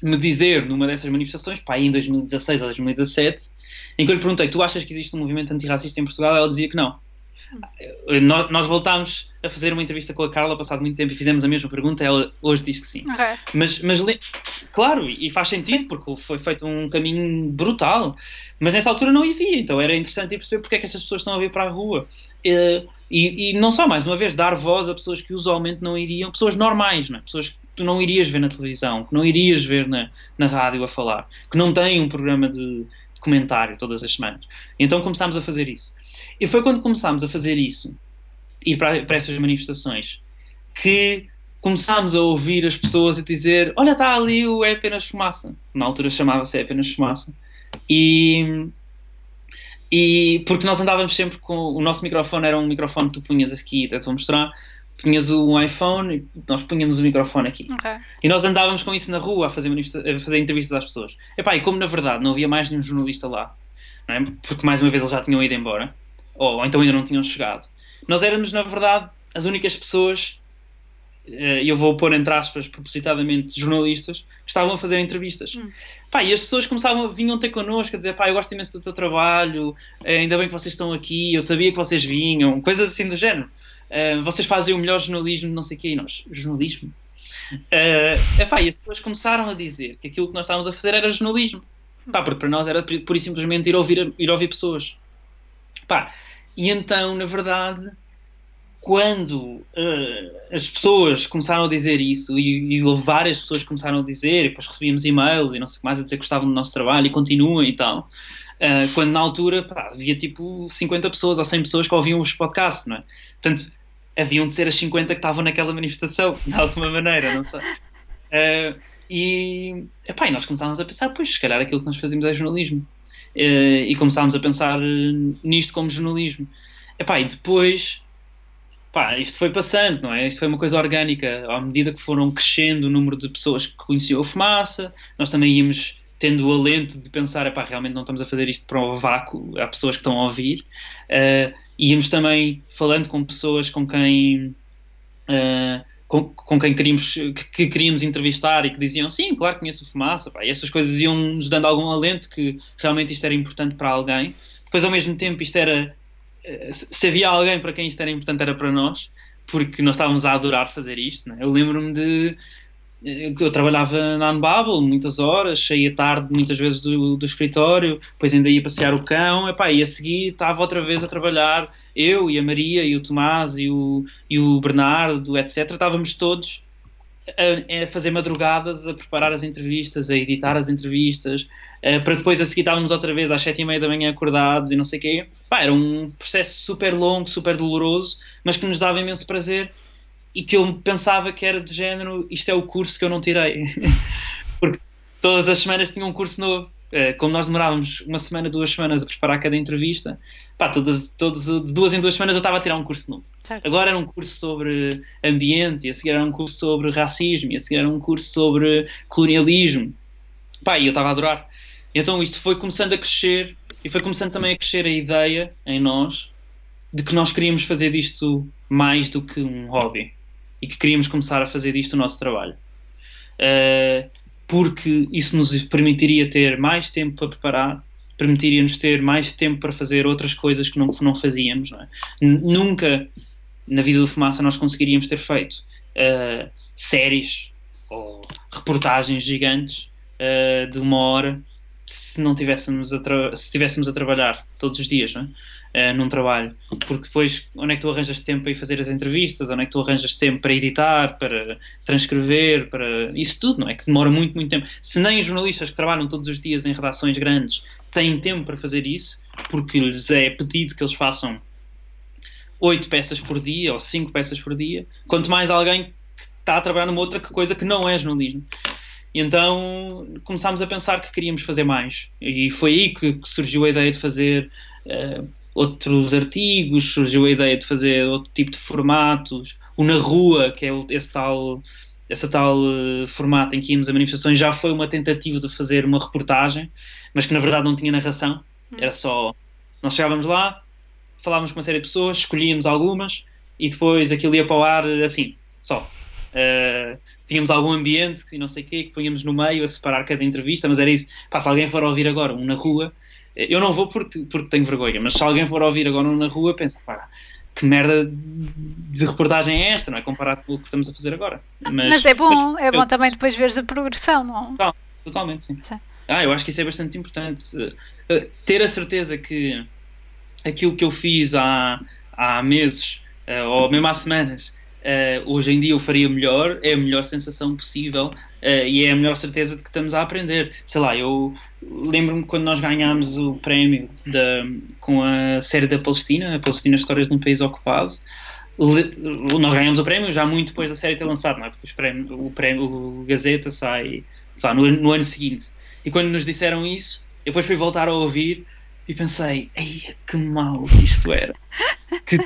me dizer numa dessas manifestações, aí em 2016 ou 2017, em que eu lhe perguntei: tu achas que existe um movimento antirracista em Portugal? Ela dizia que não. Nós voltámos a fazer uma entrevista com a Carla passado muito tempo e fizemos a mesma pergunta. Ela hoje diz que sim. Okay. Mas claro, e faz sentido, porque foi feito um caminho brutal, mas nessa altura não havia, então era interessante perceber porque é que essas pessoas estão a vir para a rua. E não só, mais uma vez, dar voz a pessoas que usualmente não iriam, pessoas normais, não é? Pessoas que tu não irias ver na televisão, que não irias ver na rádio a falar, que não têm um programa de comentário todas as semanas. Então começámos a fazer isso. E foi quando começámos a fazer isso, ir para essas manifestações, que começámos a ouvir as pessoas a dizer: olha, está ali o É Apenas Fumaça. Na altura chamava-se É Apenas Fumaça. E porque nós andávamos sempre com... O nosso microfone era um microfone que tu punhas aqui, até te vou mostrar. Punhas um iPhone e nós punhamos o microfone aqui. Okay. E nós andávamos com isso na rua a fazer entrevistas às pessoas. E como na verdade não havia mais nenhum jornalista lá, não é? Porque mais uma vez eles já tinham ido embora, ou então ainda não tinham chegado, nós éramos na verdade as únicas pessoas, e eu vou pôr entre aspas propositadamente, jornalistas, que estavam a fazer entrevistas. E as pessoas vinham ter connosco a dizer: eu gosto imenso do teu trabalho, ainda bem que vocês estão aqui, eu sabia que vocês vinham, coisas assim do género. Vocês fazem o melhor jornalismo, não sei o quê. E nós: jornalismo? E as pessoas começaram a dizer que aquilo que nós estávamos a fazer era jornalismo. Porque para nós era pura e simplesmente ir ouvir pessoas. E então, na verdade, quando as pessoas começaram a dizer isso, e várias pessoas começaram a dizer, e depois recebíamos e-mails e não sei o que mais, a dizer que gostavam do nosso trabalho e continuam e tal, quando na altura havia tipo 50 pessoas ou 100 pessoas que ouviam os podcasts, não é? Portanto, haviam de ser as 50 que estavam naquela manifestação, de alguma maneira, não sei. E nós começámos a pensar: pois, se calhar aquilo que nós fazemos é jornalismo. E começámos a pensar nisto como jornalismo. E depois, isto foi passando, não é? Isto foi uma coisa orgânica. À medida que foram crescendo o número de pessoas que conheciam a Fumaça, nós também íamos tendo o alento de pensar: realmente não estamos a fazer isto para o vácuo, há pessoas que estão a ouvir. Íamos também falando com pessoas com quem queríamos entrevistar e que diziam: sim, claro que conheço a Fumaça. E estas coisas iam-nos dando algum alento que realmente isto era importante para alguém. Depois, ao mesmo tempo, isto era... se havia alguém para quem isto era importante, era para nós, porque nós estávamos a adorar fazer isto, não é? Eu lembro-me que eu trabalhava na Unbubble muitas horas, saía tarde muitas vezes do escritório, depois ainda ia passear o cão, e a seguir estava outra vez a trabalhar, eu e a Maria e o Tomás e o Bernardo, etc. Estávamos todos a fazer madrugadas, a preparar as entrevistas, a editar as entrevistas, para depois a seguir estávamos outra vez às 7h30 da manhã acordados e não sei o quê. Era um processo super longo, super doloroso, mas que nos dava imenso prazer. E que eu pensava que era do género: isto é o curso que eu não tirei. Porque todas as semanas tinha um curso novo. Como nós demorávamos uma semana, 2 semanas a preparar cada entrevista, de 2 em 2 semanas eu estava a tirar um curso novo. Certo. Agora era um curso sobre ambiente, e a seguir era um curso sobre racismo, e a seguir era um curso sobre colonialismo. E eu estava a adorar. Então isto foi começando a crescer, E foi começando também a crescer a ideia em nós de que nós queríamos fazer disto mais do que um hobby e que queríamos começar a fazer disto o nosso trabalho. Porque isso nos permitiria ter mais tempo para preparar, permitiria-nos ter mais tempo para fazer outras coisas que não fazíamos. Não é? Nunca na vida do Fumaça nós conseguiríamos ter feito séries ou reportagens gigantes de 1 hora se não tivéssemos se estivéssemos a trabalhar todos os dias, não é? Num trabalho, porque depois onde é que tu arranjas tempo para ir fazer as entrevistas, onde é que tu arranjas tempo para editar, para transcrever, para isso tudo, não é? Que demora muito, muito tempo. Se nem os jornalistas que trabalham todos os dias em redações grandes têm tempo para fazer isso, porque lhes é pedido que eles façam 8 peças por dia ou 5 peças por dia, quanto mais alguém que está a trabalhar numa outra coisa que não é jornalismo. E então começámos a pensar que queríamos fazer mais, e foi aí que surgiu a ideia de fazer outros artigos, surgiu a ideia de fazer outro tipo de formatos. O Na Rua, que é esse tal formato em que íamos a manifestações, já foi uma tentativa de fazer uma reportagem, mas que na verdade não tinha narração, era só... Nós chegávamos lá, falávamos com uma série de pessoas, escolhíamos algumas e depois aquilo ia para o ar assim, só. Tínhamos algum ambiente e não sei o quê, que punhamos no meio a separar cada entrevista, mas era isso. Pá, se alguém for ouvir agora um Na Rua, eu não vou porque tenho vergonha, mas se alguém for ouvir agora um Na Rua, pensa, pá, que merda de reportagem é esta, não é? Comparado com o que estamos a fazer agora. Mas é bom, é bom também depois veres a progressão, não? Totalmente, sim. Eu acho que isso é bastante importante. Ter a certeza que aquilo que eu fiz há meses, ou mesmo há semanas, hoje em dia eu faria melhor, é a melhor sensação possível, e é a melhor certeza de que estamos a aprender. Sei lá, eu lembro-me quando nós ganhámos o prémio com a série da Palestina, a Palestina Histórias de um País Ocupado. Nós ganhámos o prémio já muito depois da série ter lançado, não é? Porque o Gazeta sai no ano seguinte. E quando nos disseram isso, eu depois fui voltar a ouvir e pensei, ei, que mau isto era. Que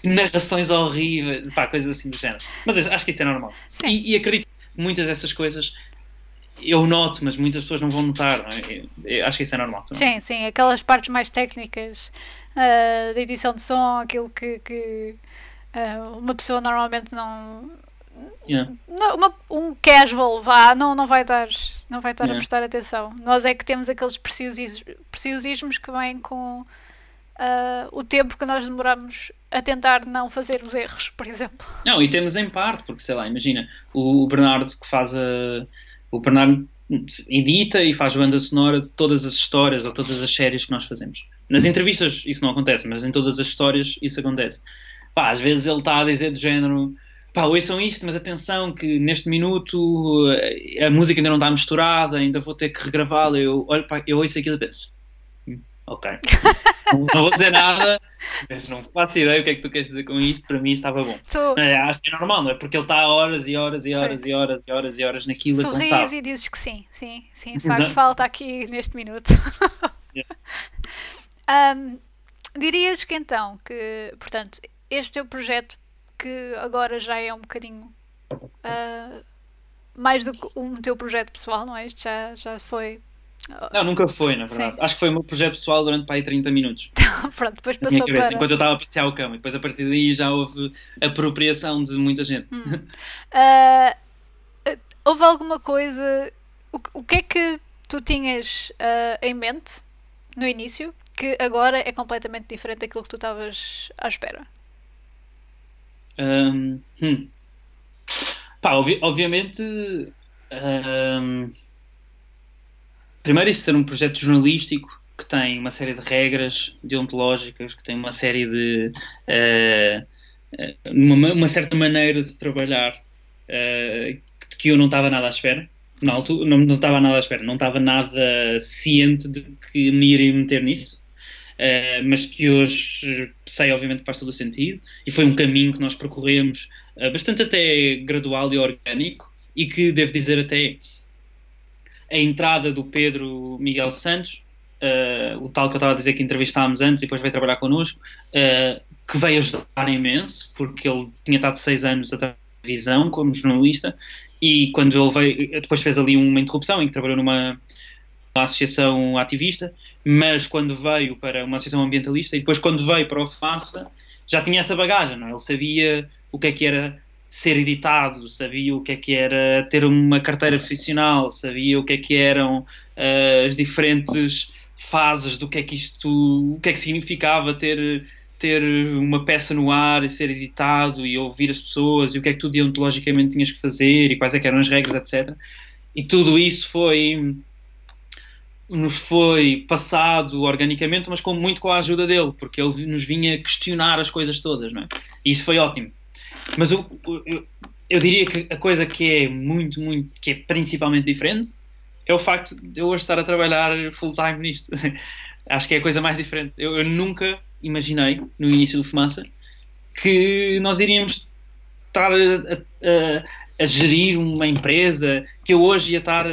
narrações horríveis, pá, coisas assim do género. Mas acho que isso é normal. E acredito que muitas dessas coisas eu noto, mas muitas pessoas não vão notar, não é? Eu acho que isso é normal também. Sim, aquelas partes mais técnicas da edição de som, aquilo que uma pessoa normalmente não... Yeah. Um casual não vai estar a prestar atenção. Nós é que temos aqueles preciosismos que vêm com o tempo que nós demoramos a tentar não fazer os erros, por exemplo. Não, e temos em parte, porque sei lá, imagina o Bernardo que faz o Bernardo edita e faz banda sonora de todas as histórias ou todas as séries que nós fazemos. Nas entrevistas isso não acontece, mas em todas as histórias isso acontece. Pá, às vezes ele está a dizer do género, pá, ouçam isto, mas atenção que neste minuto a música ainda não está misturada, ainda vou ter que regravá-la. Eu ouço aquilo e penso, ok, não vou dizer nada, mas não faço ideia o que é que tu queres dizer com isto, para mim estava bom. Acho que é normal, não é? Porque ele está horas e horas e horas e horas e horas e horas naquilo. Sorris e dizes que sim, de facto falta aqui neste minuto. Dirias que então, que, portanto, este teu projeto que agora já é um bocadinho mais do que um teu projeto pessoal, não é? Isto já foi... Não, nunca foi, na verdade. Sim. Acho que foi o meu projeto pessoal durante para aí 30 minutos. Pronto, depois passou para... Enquanto eu estava a passear o cão, e depois a partir daí já houve apropriação de muita gente. Houve alguma coisa... O que é que tu tinhas em mente no início que agora é completamente diferente daquilo que tu estavas à espera? Pá, obviamente primeiro isto ser um projeto jornalístico que tem uma série de regras deontológicas, que tem uma série de uma certa maneira de trabalhar que eu não estava nada à espera na altura, não estava nada à espera, não estava nada ciente de que me iria meter nisso. Mas que hoje sei obviamente que faz todo o sentido, e foi um caminho que nós percorremos bastante até gradual e orgânico, e que devo dizer até a entrada do Pedro Miguel Santos, o tal que eu estava a dizer que entrevistámos antes e depois veio trabalhar connosco, que veio ajudar imenso, porque ele tinha estado 6 anos a televisão como jornalista, e quando ele veio, depois fez ali uma interrupção em que trabalhou associação ativista, mas quando veio para uma associação ambientalista e depois quando veio para o Fumaça já tinha essa bagagem, não é? Ele sabia o que era ser editado, sabia o que era ter uma carteira profissional, sabia o que eram as diferentes fases do que é que isto, o que é que significava ter uma peça no ar e ser editado e ouvir as pessoas e o que é que tu deontologicamente tinhas que fazer e quais é que eram as regras, etc. E tudo isso nos foi passado organicamente, mas muito com a ajuda dele, porque ele nos vinha questionar as coisas todas, não é? E isso foi ótimo. Mas eu diria que a coisa que é que é principalmente diferente é o facto de eu hoje estar a trabalhar full-time nisto. Acho que é a coisa mais diferente. Eu nunca imaginei, no início do Fumaça, que nós iríamos estar a gerir uma empresa, que eu hoje ia estar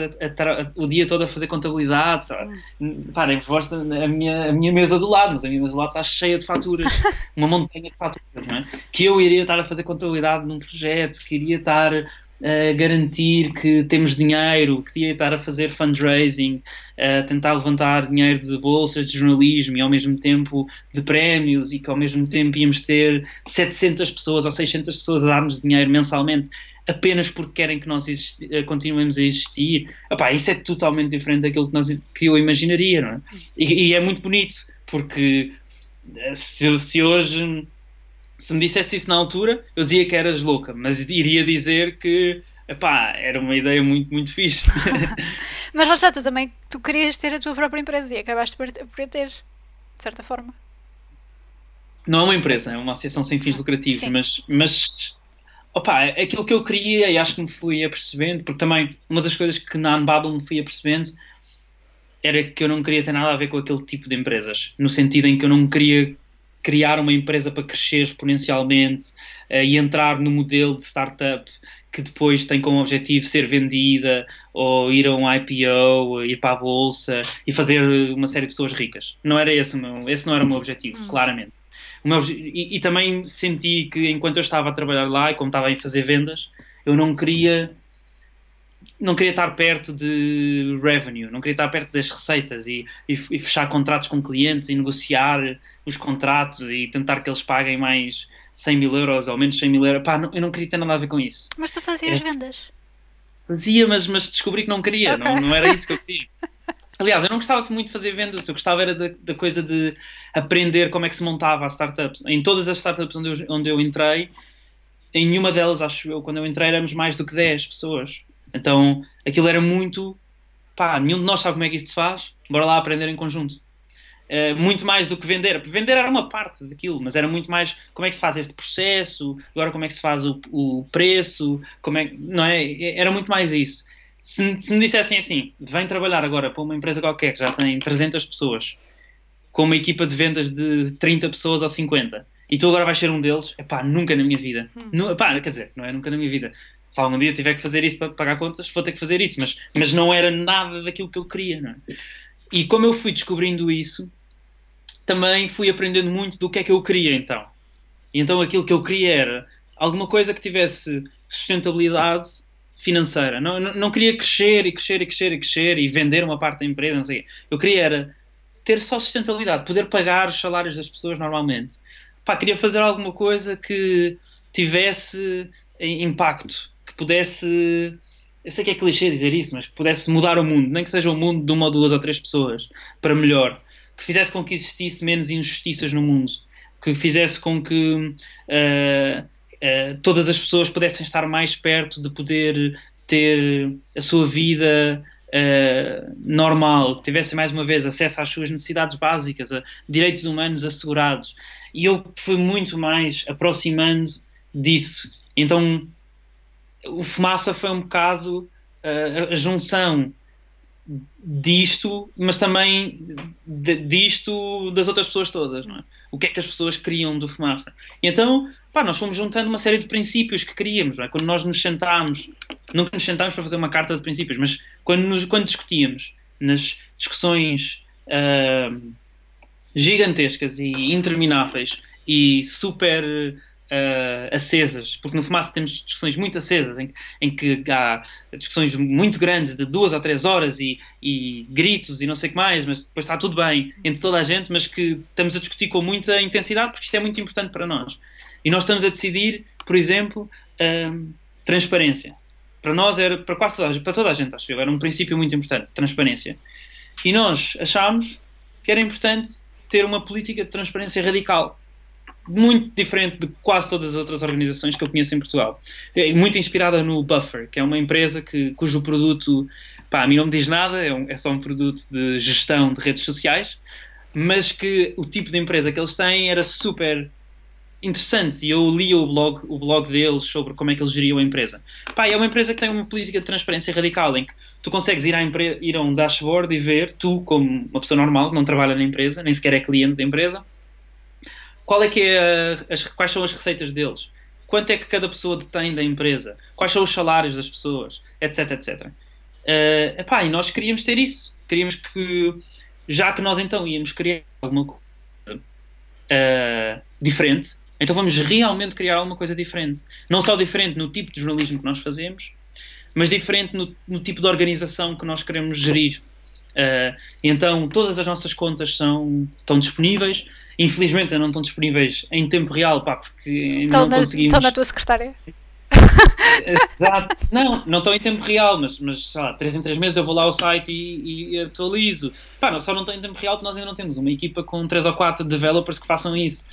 o dia todo a fazer contabilidade, sabe? Parem, a minha mesa do lado, mas a minha mesa do lado está cheia de faturas, uma montanha de faturas, não é? Que eu iria estar a fazer contabilidade num projeto, que iria estar a garantir que temos dinheiro, que iria estar a fazer fundraising, a tentar levantar dinheiro de bolsas de jornalismo e ao mesmo tempo de prémios e que ao mesmo tempo íamos ter 700 pessoas ou 600 pessoas a dar-nos dinheiro mensalmente apenas porque querem que nós continuemos a existir. Epá, isso é totalmente diferente daquilo que eu imaginaria, não é? E é muito bonito, porque se hoje se me dissesse isso na altura, eu dizia que eras louca, mas iria dizer que epá, era uma ideia muito fixe. Mas lá está, tu querias ter a tua própria empresa e acabaste por ter, de certa forma. Não é uma empresa, é uma associação sem fins lucrativos, mas opa, aquilo que eu queria e acho que me fui apercebendo, porque também uma das coisas que na Unbubble me fui apercebendo era que eu não queria ter nada a ver com aquele tipo de empresas, no sentido em que eu não queria criar uma empresa para crescer exponencialmente e entrar no modelo de startup que depois tem como objetivo ser vendida ou ir a um IPO, ir para a bolsa e fazer uma série de pessoas ricas. Não era esse não era o meu objetivo, claramente. E também senti que enquanto eu estava a trabalhar lá e como estava a fazer vendas, eu não queria estar perto de revenue, não queria estar perto das receitas e fechar contratos com clientes e negociar os contratos e tentar que eles paguem mais 100 mil euros ou menos 100 mil euros. Pá, eu não queria ter nada a ver com isso. Mas tu fazias vendas? Fazia, mas descobri que não queria, okay. não era isso que eu queria. Aliás, eu não gostava muito de fazer vendas, eu gostava era da coisa de aprender como é que se montava a startup. Em todas as startups onde eu entrei, em nenhuma delas, acho eu, quando eu entrei, éramos mais do que 10 pessoas. Então, aquilo era muito... Pá, nenhum de nós sabe como é que isto se faz, bora lá aprender em conjunto. Muito mais do que vender. Vender era uma parte daquilo, mas era muito mais como é que se faz este processo, agora como é que se faz o preço, não é? Era muito mais isso. Se me dissessem assim, vem trabalhar agora para uma empresa qualquer que já tem 300 pessoas, com uma equipa de vendas de 30 pessoas ou 50, e tu agora vais ser um deles, epá, nunca na minha vida. Epá, quer dizer, não é nunca na minha vida. Se algum dia tiver que fazer isso para pagar contas, vou ter que fazer isso, mas não era nada daquilo que eu queria, não é? E como eu fui descobrindo isso, também fui aprendendo muito do que é que eu queria então. E então aquilo que eu queria era alguma coisa que tivesse sustentabilidade financeira. Não queria crescer e vender uma parte da empresa, não sei. Eu queria era ter só sustentabilidade, poder pagar os salários das pessoas normalmente. Pá, queria fazer alguma coisa que tivesse impacto, que pudesse... Eu sei que é clichê dizer isso, mas que pudesse mudar o mundo, nem que seja o mundo de uma ou duas ou três pessoas, para melhor. Que fizesse com que existisse menos injustiças no mundo. Que fizesse com que todas as pessoas pudessem estar mais perto de poder ter a sua vida normal. Que tivessem, mais uma vez, acesso às suas necessidades básicas, a direitos humanos assegurados. E eu fui muito mais aproximando disso. Então, o Fumaça foi um bocado a junção disto, mas também disto das outras pessoas todas, não é? O que é que as pessoas queriam do Fumaça? E então, pá, nós fomos juntando uma série de princípios que queríamos, não é? Quando nós nos sentámos, nunca nos sentámos para fazer uma carta de princípios, mas quando discutíamos nas discussões gigantescas e intermináveis e super acesas, porque no Fumaça temos discussões muito acesas, em que há discussões muito grandes de 2 ou 3 horas e gritos e não sei o que mais, mas depois está tudo bem entre toda a gente, mas que estamos a discutir com muita intensidade porque isto é muito importante para nós. E nós estamos a decidir, por exemplo, transparência. Para nós, para quase toda a gente, acho eu, era um princípio muito importante, transparência. E nós achámos que era importante ter uma política de transparência radical, muito diferente de quase todas as outras organizações que eu conheço em Portugal. É muito inspirada no Buffer, que é uma empresa cujo produto, a mim não me diz nada, é só um produto de gestão de redes sociais, mas que o tipo de empresa que eles têm era super interessante, e eu li o blog deles sobre como é que eles geriam a empresa. É uma empresa que tem uma política de transparência radical, em que tu consegues ir a um dashboard e ver, tu como uma pessoa normal, que não trabalha na empresa, nem sequer é cliente da empresa, quais são as receitas deles, quanto é que cada pessoa detém da empresa, quais são os salários das pessoas, etc, etc. E nós queríamos ter isso. Queríamos que, já que nós então íamos criar alguma coisa diferente, então vamos realmente criar alguma coisa diferente. Não só diferente no tipo de jornalismo que nós fazemos, mas diferente no tipo de organização que nós queremos gerir. Então todas as nossas contas estão disponíveis. Infelizmente não estão disponíveis em tempo real, porque não conseguimos... Estão na tua secretária? Exato. Não estão em tempo real, mas sei lá, 3 em 3 meses eu vou lá ao site e atualizo. Só não estão em tempo real porque nós ainda não temos uma equipa com 3 ou 4 developers que façam isso.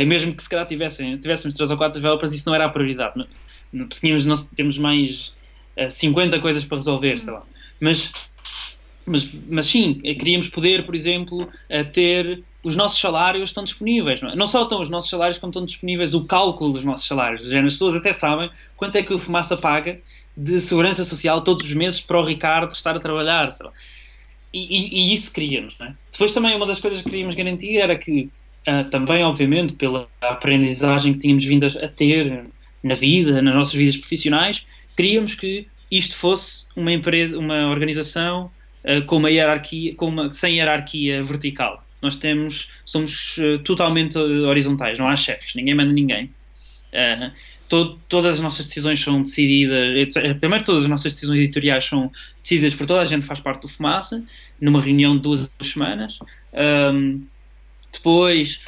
Mesmo que se calhar tivéssemos 3 ou 4 developers, isso não era a prioridade. Nós temos mais 50 coisas para resolver, sei lá. Mas sim, queríamos poder, por exemplo, ter... Os nossos salários estão disponíveis. Não só estão os nossos salários, como estão disponíveis o cálculo dos nossos salários. As pessoas até sabem quanto é que o Fumaça paga de segurança social todos os meses para o Ricardo estar a trabalhar. Sei lá. E isso queríamos. Não é? Depois também uma das coisas que queríamos garantir era que, também obviamente pela aprendizagem que tínhamos vindo a ter na vida, nas nossas vidas profissionais, queríamos que isto fosse uma empresa, uma organização com uma hierarquia, sem hierarquia vertical. Nós somos totalmente horizontais, não há chefes, ninguém manda ninguém. Todas as nossas decisões são decididas, primeiro todas as nossas decisões editoriais são decididas por toda a gente que faz parte do Fumaça, numa reunião de 2 semanas. Depois,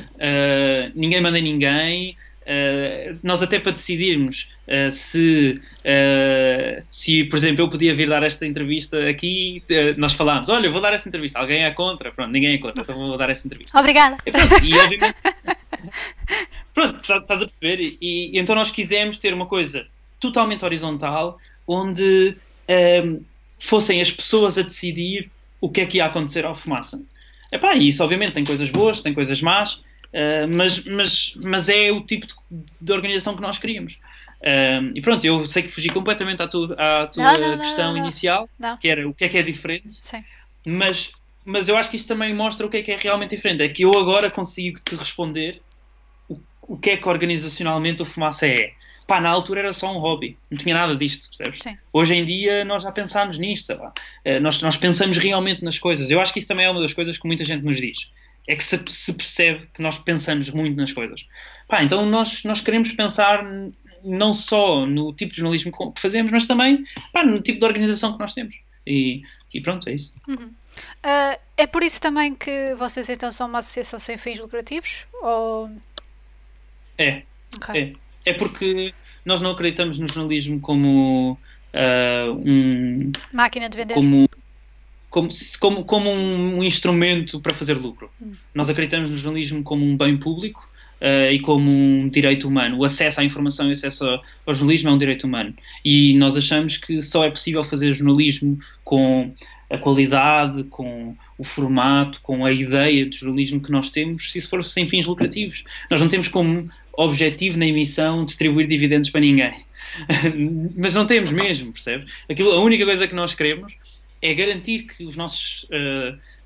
ninguém manda ninguém. Nós até para decidirmos se, por exemplo, eu podia vir dar esta entrevista aqui, nós falámos, olha, eu vou dar esta entrevista, alguém é contra? Pronto, ninguém é contra, então vou dar esta entrevista. Obrigada. E obviamente, pronto, estás a perceber? E então nós quisemos ter uma coisa totalmente horizontal, onde fossem as pessoas a decidir o que é que ia acontecer ao Fumaça. E isso obviamente tem coisas boas, tem coisas más, mas é o tipo de organização que nós queríamos. E pronto, eu sei que fugi completamente à tua questão inicial, que era o que é diferente. Sim. Mas eu acho que isto também mostra o que é realmente diferente. É que eu agora consigo te responder o que é que organizacionalmente o Fumaça é. Na altura era só um hobby, não tinha nada disto, percebes? Sim. Hoje em dia nós já pensámos nisto, sei lá. Nós pensamos realmente nas coisas. Eu acho que isso também é uma das coisas que muita gente nos diz. É que se percebe que nós pensamos muito nas coisas. Então nós queremos pensar não só no tipo de jornalismo que fazemos, mas também no tipo de organização que nós temos. E pronto, é isso. Uhum. É por isso também que vocês então são uma associação sem fins lucrativos? Ou... É. Okay. É porque nós não acreditamos no jornalismo como máquina de vender. Como um instrumento para fazer lucro. Nós acreditamos no jornalismo como um bem público e como um direito humano. O acesso à informação e o acesso ao jornalismo é um direito humano. E nós achamos que só é possível fazer jornalismo com a qualidade, com o formato, com a ideia de jornalismo que nós temos, se isso for sem fins lucrativos. Nós não temos como objetivo na emissão distribuir dividendos para ninguém. Mas não temos mesmo, percebes? A única coisa que nós queremos é garantir que os nossos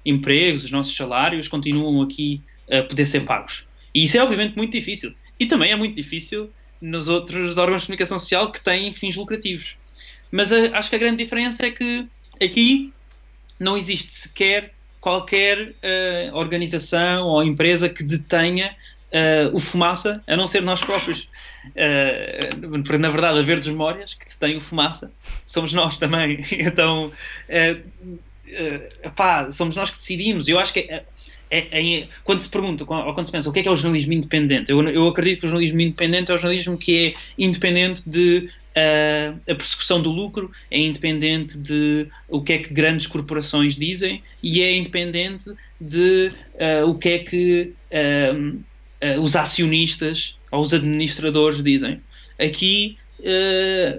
empregos, os nossos salários continuam aqui a poder ser pagos. E isso é obviamente muito difícil. E também é muito difícil nos outros órgãos de comunicação social que têm fins lucrativos. Mas acho que a grande diferença é que aqui não existe sequer qualquer organização ou empresa que detenha o Fumaça a não ser nós próprios. Porque na verdade a Verdes Memórias, que tem o Fumaça, somos nós também. Então somos nós que decidimos. Eu acho que quando se pergunta, ou quando se pensa o que é o jornalismo independente, eu acredito que o jornalismo independente é o jornalismo que é independente de a persecução do lucro, é independente de o que é que grandes corporações dizem e é independente de o que é que os acionistas ou os administradores dizem. Aqui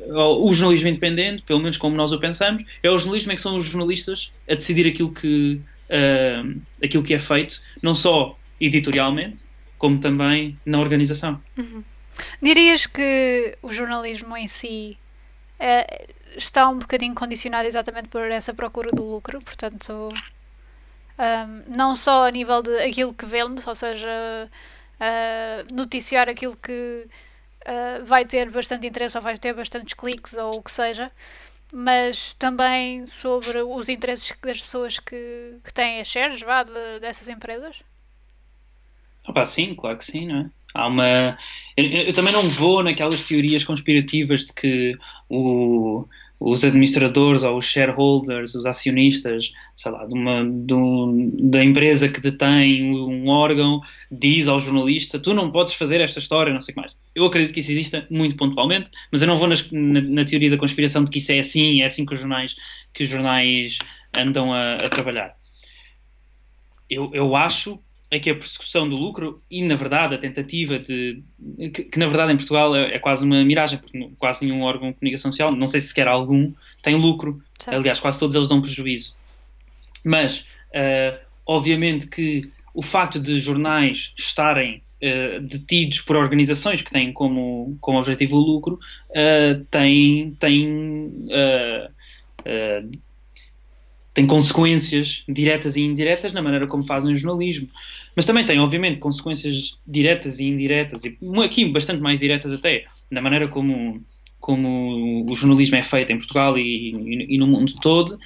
o jornalismo independente, pelo menos como nós o pensamos, é o jornalismo em que são os jornalistas a decidir aquilo que é feito, não só editorialmente, como também na organização. Uhum. Dirias que o jornalismo em si está um bocadinho condicionado exatamente por essa procura do lucro, portanto, não só a nível de aquilo que vende, ou seja, noticiar aquilo que vai ter bastante interesse ou vai ter bastantes cliques ou o que seja, mas também sobre os interesses das pessoas que têm as shares dessas empresas? Sim, claro que sim, não é? Eu também não vou naquelas teorias conspirativas de que os administradores ou os shareholders, os acionistas, sei lá, da empresa que detém um órgão, diz ao jornalista: tu não podes fazer esta história, não sei o que mais. Eu acredito que isso exista muito pontualmente, mas eu não vou na teoria da conspiração de que isso é assim que os jornais andam a trabalhar. Eu acho que a persecução do lucro e, na verdade, a tentativa que na verdade em Portugal é quase uma miragem, porque quase nenhum órgão de comunicação social, não sei se sequer algum, tem lucro. Sim. Aliás, quase todos eles dão prejuízo. Mas, obviamente que o facto de jornais estarem detidos por organizações que têm como objetivo o lucro tem consequências diretas e indiretas na maneira como fazem o jornalismo. Mas também tem, obviamente, consequências diretas e indiretas, e aqui bastante mais diretas até, na maneira como o jornalismo é feito em Portugal e no mundo todo,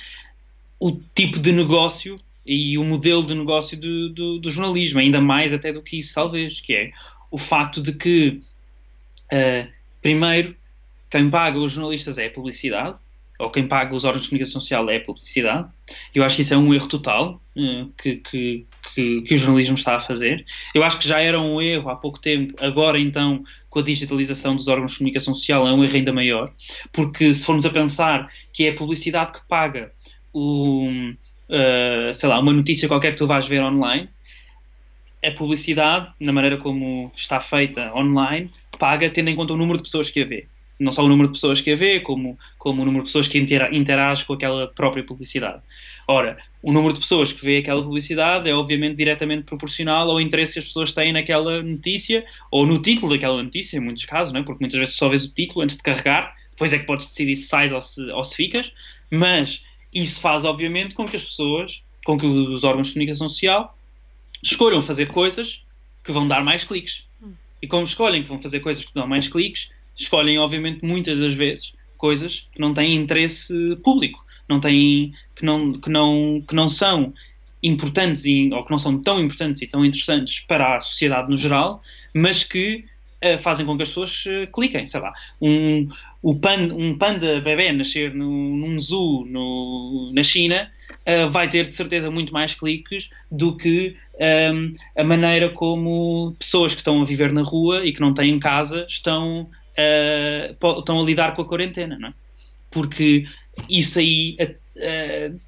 o tipo de negócio e o modelo de negócio do jornalismo, ainda mais até do que isso, talvez, que é o facto de que, primeiro, quem paga os jornalistas é a publicidade, ou quem paga os órgãos de comunicação social é a publicidade. Eu acho que isso é um erro total que o jornalismo está a fazer. Eu acho que já era um erro há pouco tempo, agora então, com a digitalização dos órgãos de comunicação social, é um erro ainda maior, porque se formos a pensar que é a publicidade que paga uma notícia qualquer que tu vais ver online, a publicidade, na maneira como está feita online, paga tendo em conta o número de pessoas que a vê. Não só o número de pessoas que a vê, como o número de pessoas que interage com aquela própria publicidade. Ora, o número de pessoas que vê aquela publicidade é obviamente diretamente proporcional ao interesse que as pessoas têm naquela notícia, ou no título daquela notícia, em muitos casos, não é? Porque muitas vezes só vês o título antes de carregar, depois é que podes decidir se sais ou se ficas, mas isso faz obviamente com que os órgãos de comunicação social escolham fazer coisas que vão dar mais cliques. E como escolhem que vão fazer coisas que dão mais cliques, escolhem, obviamente, muitas das vezes coisas que não têm interesse público, que não são importantes ou que não são tão importantes e tão interessantes para a sociedade no geral, mas que fazem com que as pessoas cliquem. Sei lá, um panda bebê nascer num zoo na China vai ter, de certeza, muito mais cliques do que a maneira como pessoas que estão a viver na rua e que não têm casa estão a lidar com a quarentena, não é? Porque isso aí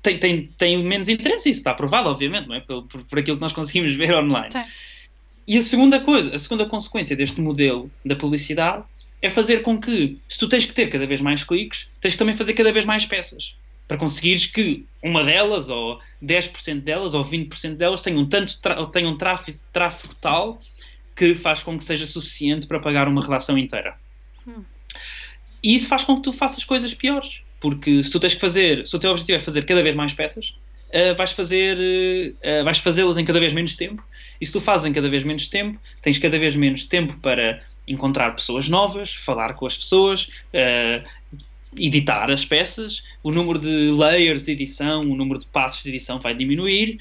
tem menos interesse, isso está provado, obviamente, não é? Por aquilo que nós conseguimos ver online. Sim. E a segunda consequência deste modelo da publicidade é fazer com que, se tu tens que ter cada vez mais cliques, tens que também fazer cada vez mais peças, para conseguires que uma delas, ou 10% delas, ou 20% delas tenham tráfego tal que faz com que seja suficiente para pagar uma redação inteira. E isso faz com que tu faças coisas piores, porque se o teu objetivo é fazer cada vez mais peças, vais fazê-las em cada vez menos tempo, e se tu fazes em cada vez menos tempo, tens cada vez menos tempo para encontrar pessoas novas, falar com as pessoas, editar as peças, o número de layers de edição, o número de passos de edição vai diminuir.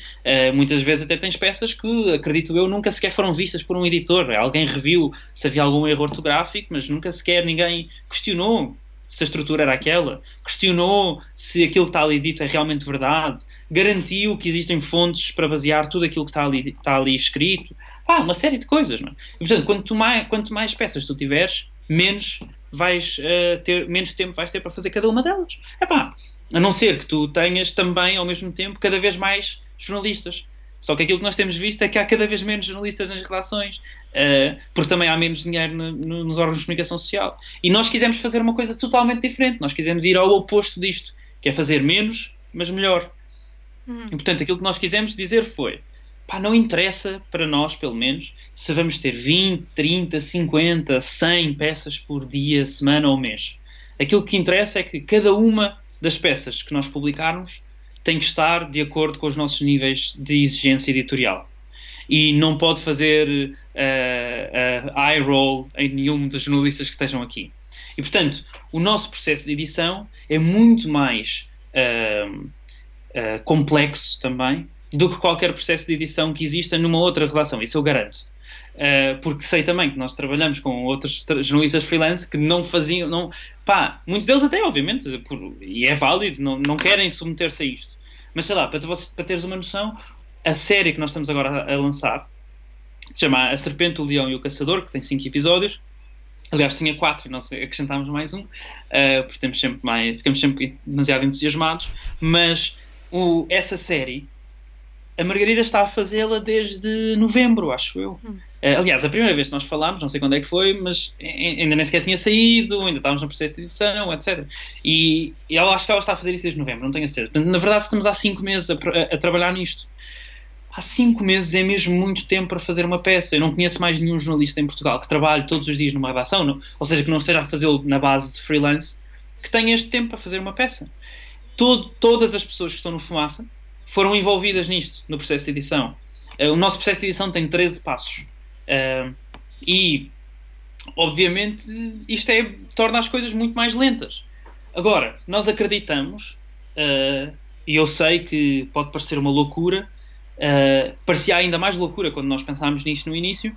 Muitas vezes até tens peças que, acredito eu, nunca sequer foram vistas por um editor. Alguém reviu se havia algum erro ortográfico, mas nunca sequer ninguém questionou se a estrutura era aquela, questionou se aquilo que está ali dito é realmente verdade, garantiu que existem fontes para basear tudo aquilo que está ali escrito. Uma série de coisas, não é? E, portanto, quanto mais peças tu tiveres, menos tempo vais ter para fazer cada uma delas. A não ser que tu tenhas também, ao mesmo tempo, cada vez mais jornalistas. Só que aquilo que nós temos visto é que há cada vez menos jornalistas nas redações, porque também há menos dinheiro nos órgãos de comunicação social. E nós quisemos fazer uma coisa totalmente diferente. Nós quisemos ir ao oposto disto, que é fazer menos, mas melhor. E, portanto, aquilo que nós quisemos dizer foi: não interessa para nós, pelo menos, se vamos ter 20, 30, 50, 100 peças por dia, semana ou mês. Aquilo que interessa é que cada uma das peças que nós publicarmos tem que estar de acordo com os nossos níveis de exigência editorial. E não pode fazer eye roll em nenhum dos jornalistas que estejam aqui. E, portanto, o nosso processo de edição é muito mais complexo também do que qualquer processo de edição que exista numa outra redação. Isso eu garanto. Porque sei também que nós trabalhamos com outros jornalistas freelance que não faziam... muitos deles até, obviamente, e é válido, não querem submeter-se a isto. Mas sei lá, para teres uma noção, a série que nós estamos agora a lançar, que se chama A Serpente, o Leão e o Caçador, que tem 5 episódios. Aliás, tinha 4 e nós acrescentámos mais um, porque ficamos sempre demasiado entusiasmados. Mas essa série, a Margarida está a fazê-la desde novembro, acho eu. Aliás, a primeira vez que nós falámos, não sei quando é que foi, mas ainda nem sequer tinha saído, ainda estávamos no processo de edição, etc. E eu acho que ela está a fazer isso desde novembro, não tenho a certeza. Portanto, na verdade, estamos há 5 meses a trabalhar nisto. Há 5 meses é mesmo muito tempo para fazer uma peça. Eu não conheço mais nenhum jornalista em Portugal que trabalhe todos os dias numa redação, ou seja, que não esteja a fazê-lo na base de freelance, que tenha este tempo para fazer uma peça. Todas as pessoas que estão no Fumaça foram envolvidas nisto, no processo de edição. O nosso processo de edição tem 13 passos. E, obviamente, isto torna as coisas muito mais lentas. Agora, nós acreditamos, e eu sei que pode parecer uma loucura, parecia ainda mais loucura quando nós pensámos nisto no início,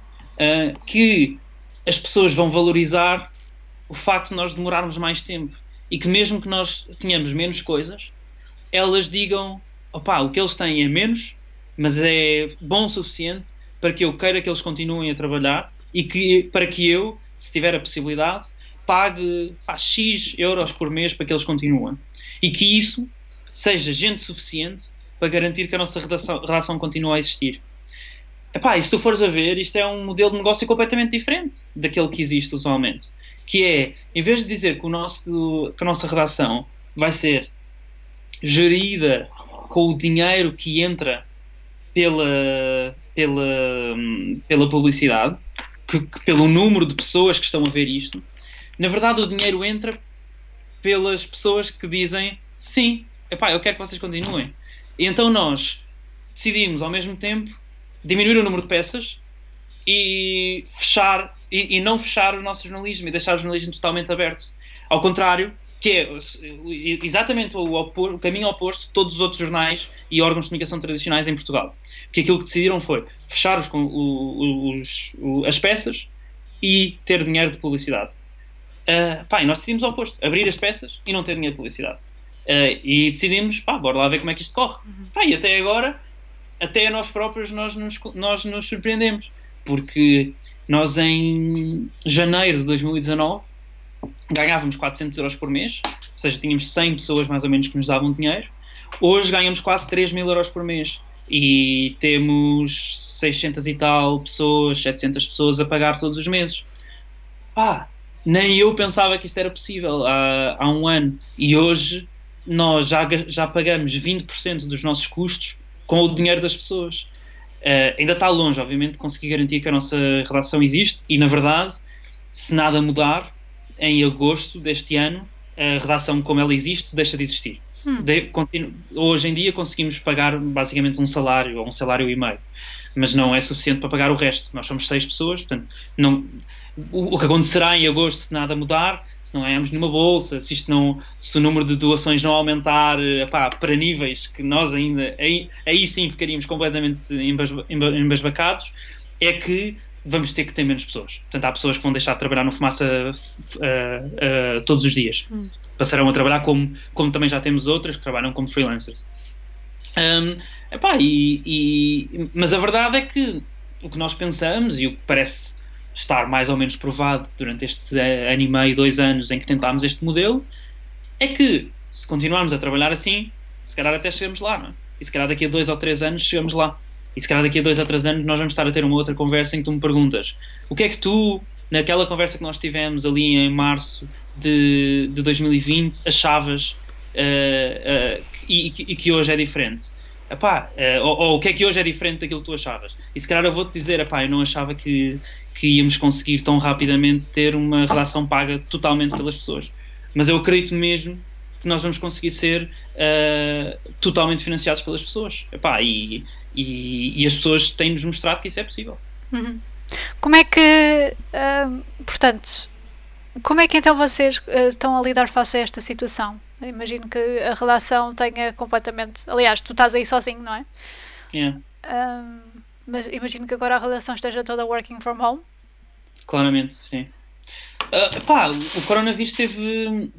que as pessoas vão valorizar o facto de nós demorarmos mais tempo. E que mesmo que nós tenhamos menos coisas, elas digam: o que eles têm é menos, mas é bom o suficiente para que eu queira que eles continuem a trabalhar e para que eu, se tiver a possibilidade, pague X euros por mês para que eles continuem. E que isso seja gente suficiente para garantir que a nossa redação continue a existir. E se tu fores a ver, isto é um modelo de negócio completamente diferente daquele que existe usualmente. Que é, em vez de dizer que a nossa redação vai ser gerida com o dinheiro que entra pela publicidade, pelo número de pessoas que estão a ver isto, na verdade o dinheiro entra pelas pessoas que dizem: sim, eu quero que vocês continuem. E então nós decidimos ao mesmo tempo diminuir o número de peças e não fechar o nosso jornalismo e deixar o jornalismo totalmente aberto. Ao contrário, que é exatamente o caminho oposto de todos os outros jornais e órgãos de comunicação tradicionais em Portugal. Porque aquilo que decidiram foi fechar as peças e ter dinheiro de publicidade. E nós decidimos o oposto: abrir as peças e não ter dinheiro de publicidade. E decidimos: bora lá ver como é que isto corre. E até agora, até nós próprios nós nos surpreendemos. Porque nós em janeiro de 2019 ganhávamos 400 euros por mês, ou seja, tínhamos 100 pessoas mais ou menos que nos davam dinheiro. Hoje ganhamos quase 3.000 euros por mês e temos 600 e tal pessoas, 700 pessoas a pagar todos os meses. Nem eu pensava que isto era possível há um ano. E hoje nós já pagamos 20% dos nossos custos com o dinheiro das pessoas. Ainda está longe, obviamente, de conseguir garantir que a nossa redação existe e, na verdade, se nada mudar, em agosto deste ano, a redação como ela existe deixa de existir. Hoje em dia conseguimos pagar basicamente um salário ou um salário e meio, mas não é suficiente para pagar o resto. Nós somos 6 pessoas, portanto, o que acontecerá em agosto, se nada mudar, se não ganharmos nenhuma bolsa, se o número de doações não aumentar para níveis que nós ainda, aí sim ficaríamos completamente embasbacados, é que vamos ter que ter menos pessoas. Portanto, há pessoas que vão deixar de trabalhar no Fumaça todos os dias. Passarão a trabalhar como também já temos outras que trabalham como freelancers. Mas a verdade é que o que nós pensamos e o que parece estar mais ou menos provado durante este ano e meio, 2 anos em que tentámos este modelo, é que se continuarmos a trabalhar assim, se calhar até chegamos lá, não é? E se calhar daqui a 2 ou 3 anos chegamos lá. E se calhar daqui a 2 ou 3 anos nós vamos estar a ter uma outra conversa em que tu me perguntas o que é que tu, naquela conversa que nós tivemos ali em março de 2020, achavas e que hoje é diferente. Ou o que é que hoje é diferente daquilo que tu achavas. E se calhar eu vou-te dizer, eu não achava que íamos conseguir tão rapidamente ter uma relação paga totalmente pelas pessoas. Mas eu acredito mesmo que nós vamos conseguir ser totalmente financiados pelas pessoas. E as pessoas têm-nos mostrado que isso é possível. Como é que, portanto, como é que então vocês estão a lidar face a esta situação? Eu imagino que a relação tenha completamente... Aliás, tu estás aí sozinho, não é? Yeah. Mas imagino que agora a relação esteja toda working from home. Claramente, sim. O coronavírus teve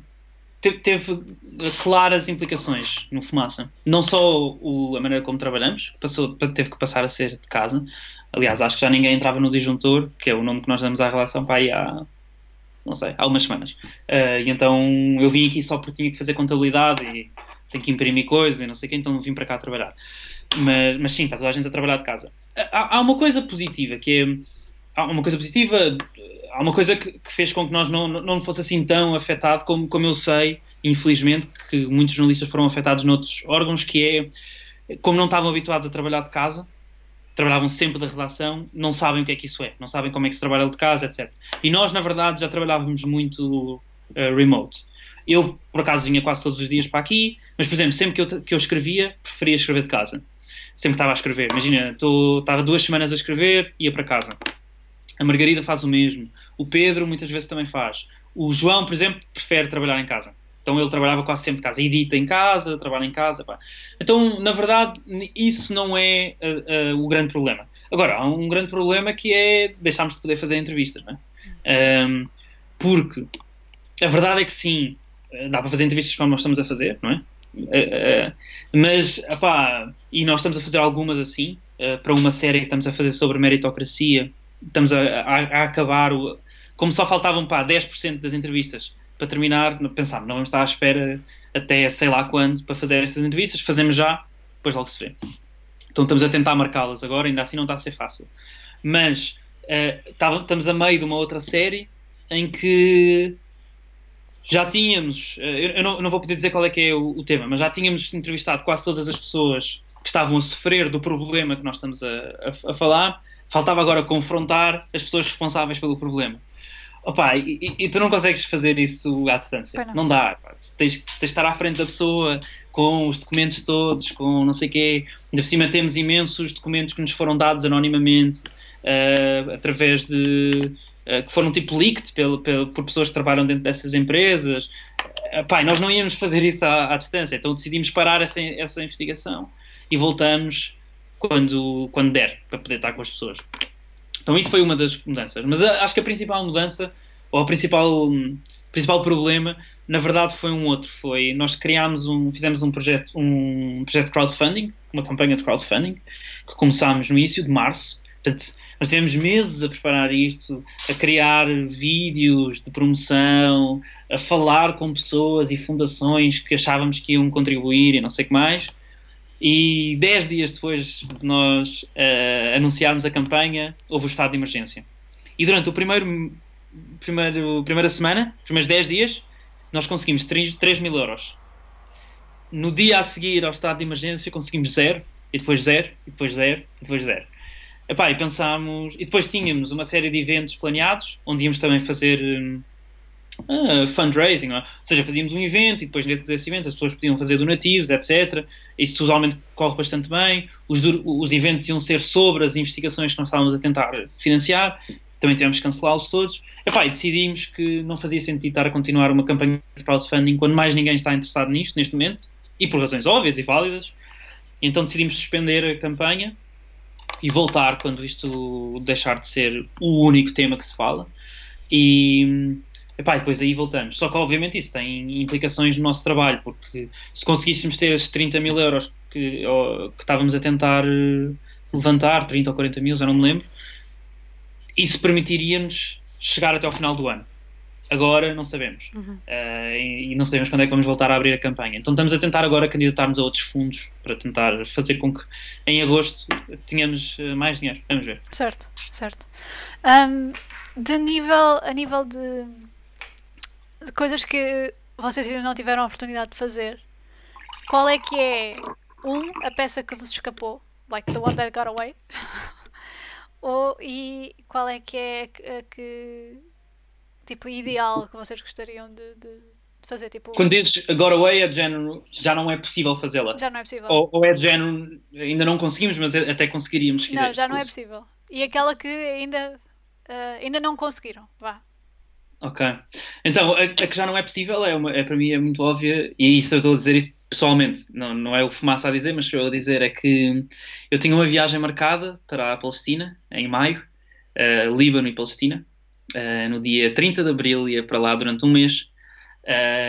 claras implicações no Fumaça. Não só a maneira como trabalhamos, teve que passar a ser de casa. Aliás, acho que já ninguém entrava no disjuntor, que é o nome que nós damos à relação há umas semanas. E então eu vim aqui só porque tinha que fazer contabilidade e tenho que imprimir coisas e não sei o quê, então vim para cá trabalhar. Mas sim, está toda a gente a trabalhar de casa. Há uma coisa positiva, há uma coisa que fez com que nós não fosse assim tão afetado como eu sei, infelizmente, que muitos jornalistas foram afetados noutros órgãos, que é, como não estavam habituados a trabalhar de casa, trabalhavam sempre da redação, não sabem o que é que isso é, não sabem como é que se trabalha de casa, etc. E nós, na verdade, já trabalhávamos muito remote. Eu, por acaso, vinha quase todos os dias para aqui, mas, por exemplo, sempre que eu escrevia, preferia escrever de casa. Sempre estava a escrever. Imagina, estava 2 semanas a escrever, ia para casa. A Margarida faz o mesmo. O Pedro muitas vezes também faz. O João, por exemplo, prefere trabalhar em casa. Então ele trabalhava quase sempre de casa. Edita em casa, trabalha em casa. Então, na verdade, isso não é o grande problema. Agora, há um grande problema que é deixarmos de poder fazer entrevistas, não é? Porque a verdade é que sim, dá para fazer entrevistas como nós estamos a fazer, não é? Mas, e nós estamos a fazer algumas assim, para uma série que estamos a fazer sobre meritocracia. Estamos a acabar, como só faltavam 10% das entrevistas para terminar, pensámos, não vamos estar à espera até sei lá quando para fazer estas entrevistas, fazemos já, depois logo se vê. Então estamos a tentar marcá-las agora, ainda assim não está a ser fácil. Mas estamos a meio de uma outra série em que já tínhamos, eu não vou poder dizer qual é que é o tema, mas já tínhamos entrevistado quase todas as pessoas que estavam a sofrer do problema que nós estamos a falar. Faltava agora confrontar as pessoas responsáveis pelo problema. E tu não consegues fazer isso à distância. Não dá. Tens de estar à frente da pessoa com os documentos todos, com não sei o quê. Ainda por cima temos imensos documentos que nos foram dados anonimamente, através de... que foram tipo leaked por pessoas que trabalham dentro dessas empresas. Nós não íamos fazer isso à distância. Então decidimos parar essa investigação e voltamos quando der, para poder estar com as pessoas. Então isso foi uma das mudanças. Mas acho que a principal mudança, ou o principal problema, na verdade foi um outro. Nós fizemos um projeto de crowdfunding, uma campanha de crowdfunding, que começámos no início de março. Portanto, nós tivemos meses a preparar isto, a criar vídeos de promoção, a falar com pessoas e fundações que achávamos que iam contribuir e não sei o que mais. E 10 dias depois de nós anunciarmos a campanha, houve o estado de emergência. E durante a primeira semana, os primeiros 10 dias, nós conseguimos 3 mil euros. No dia a seguir ao estado de emergência, conseguimos 0, e depois 0, e depois 0, e depois 0. E pensámos... E depois tínhamos uma série de eventos planeados, onde íamos também fazer... fundraising, não é? Ou seja, fazíamos um evento e depois dentro desse evento as pessoas podiam fazer donativos, etc. Isso usualmente corre bastante bem. Os eventos iam ser sobre as investigações que nós estávamos a tentar financiar também tivemos que cancelá-los todos. Epá, e decidimos que não fazia sentido estar a continuar uma campanha de crowdfunding quando mais ninguém está interessado nisto, neste momento, e por razões óbvias e válidas. Então decidimos suspender a campanha e voltar quando isto deixar de ser o único tema que se fala. E depois aí voltamos. Só que obviamente isso tem implicações no nosso trabalho, porque se conseguíssemos ter esses 30 mil euros que estávamos a tentar levantar, 30 ou 40 mil, já não me lembro, isso permitiria-nos chegar até ao final do ano. Agora não sabemos. E não sabemos quando é que vamos voltar a abrir a campanha. Então estamos a tentar agora candidatar-nos a outros fundos para tentar fazer com que em agosto tenhamos mais dinheiro. Vamos ver. Certo. A nível de coisas que vocês ainda não tiveram a oportunidade de fazer, qual é que é a peça que vos escapou? Like the one that got away? E qual é que é tipo ideal que vocês gostariam de fazer? Tipo, quando dizes got away é de género, já não é possível fazê-la. Já não é possível. Ou é de género, ainda não conseguimos, mas até conseguiríamos. Não, já não é possível. E aquela que ainda não conseguiram, vá. Ok. Então, a que já não é possível para mim é muito óbvia, e isso eu estou a dizer isso pessoalmente, não é o Fumaça a dizer, mas estou a dizer é que eu tinha uma viagem marcada para a Palestina, em maio, Líbano e Palestina, no dia 30 de Abril, ia para lá durante um mês,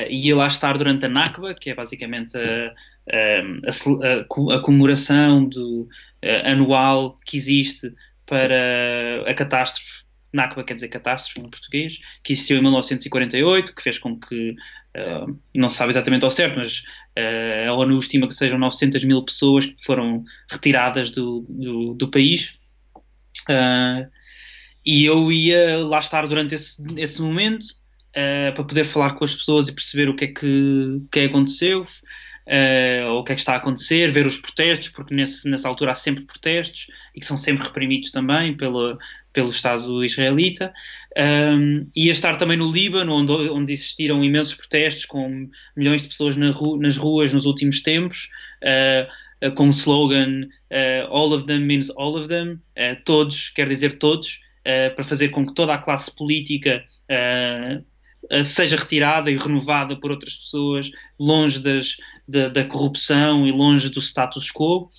e ia lá estar durante a Nakba, que é basicamente a comemoração anual que existe para a catástrofe. Nakba quer dizer catástrofe em português, que existiu em 1948, que fez com que, não se sabe exatamente ao certo, mas a ONU estima que sejam 900 mil pessoas que foram retiradas do país. E eu ia lá estar durante esse momento para poder falar com as pessoas e perceber o que é que aconteceu, ou o que é que está a acontecer, ver os protestos, porque nessa altura há sempre protestos e que são sempre reprimidos também pelo Estado israelita. Ia estar também no Líbano, onde existiram imensos protestos com milhões de pessoas nas ruas nos últimos tempos, com o slogan All of them means all of them, todos quer dizer todos, para fazer com que toda a classe política seja retirada e renovada por outras pessoas, longe da corrupção e longe do status quo.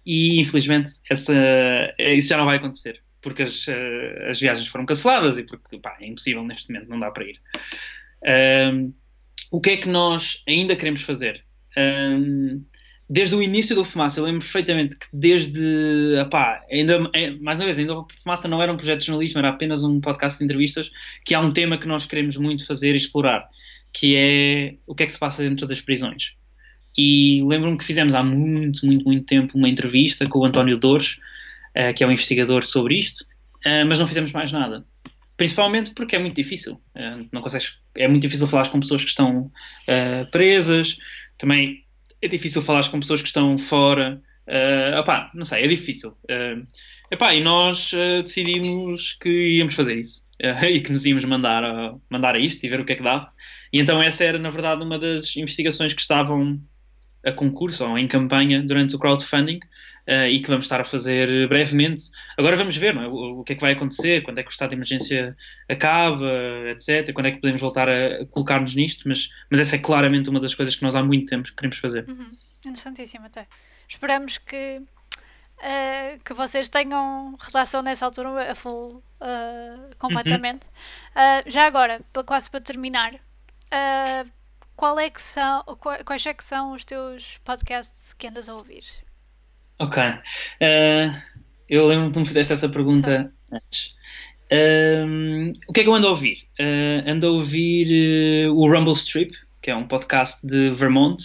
E infelizmente isso já não vai acontecer, porque as viagens foram canceladas e porque é impossível neste momento, não dá para ir. O que é que nós ainda queremos fazer? Desde o início do Fumaça, eu lembro perfeitamente que mais uma vez, ainda o Fumaça não era um projeto de jornalismo, era apenas um podcast de entrevistas, que há um tema que nós queremos muito fazer e explorar, que é o que é que se passa dentro das prisões. E lembro-me que fizemos há muito, muito, muito tempo uma entrevista com o António Dores, que é um investigador sobre isto, mas não fizemos mais nada. Principalmente porque é muito difícil. É muito difícil falar com pessoas que estão presas, também é difícil falar com pessoas que estão fora. Não sei, é difícil. E nós decidimos que íamos fazer isso. E que nos íamos mandar a isto e ver o que é que dava. E então essa era, na verdade, uma das investigações que estavam a concurso ou em campanha durante o crowdfunding, e que vamos estar a fazer brevemente. Agora vamos ver, não é? O que é que vai acontecer, quando é que o estado de emergência acaba, etc. Quando é que podemos voltar a colocar-nos nisto, mas essa é claramente uma das coisas que nós há muito tempo queremos fazer. Interessantíssimo até. Esperamos que vocês tenham redação nessa altura a full, completamente. Já agora, quase para terminar, quais é que são os teus podcasts que andas a ouvir? Ok. Eu lembro-me que tu me fizeste essa pergunta antes. O que é que eu ando a ouvir? Ando a ouvir o Rumble Strip, que é um podcast de Vermont,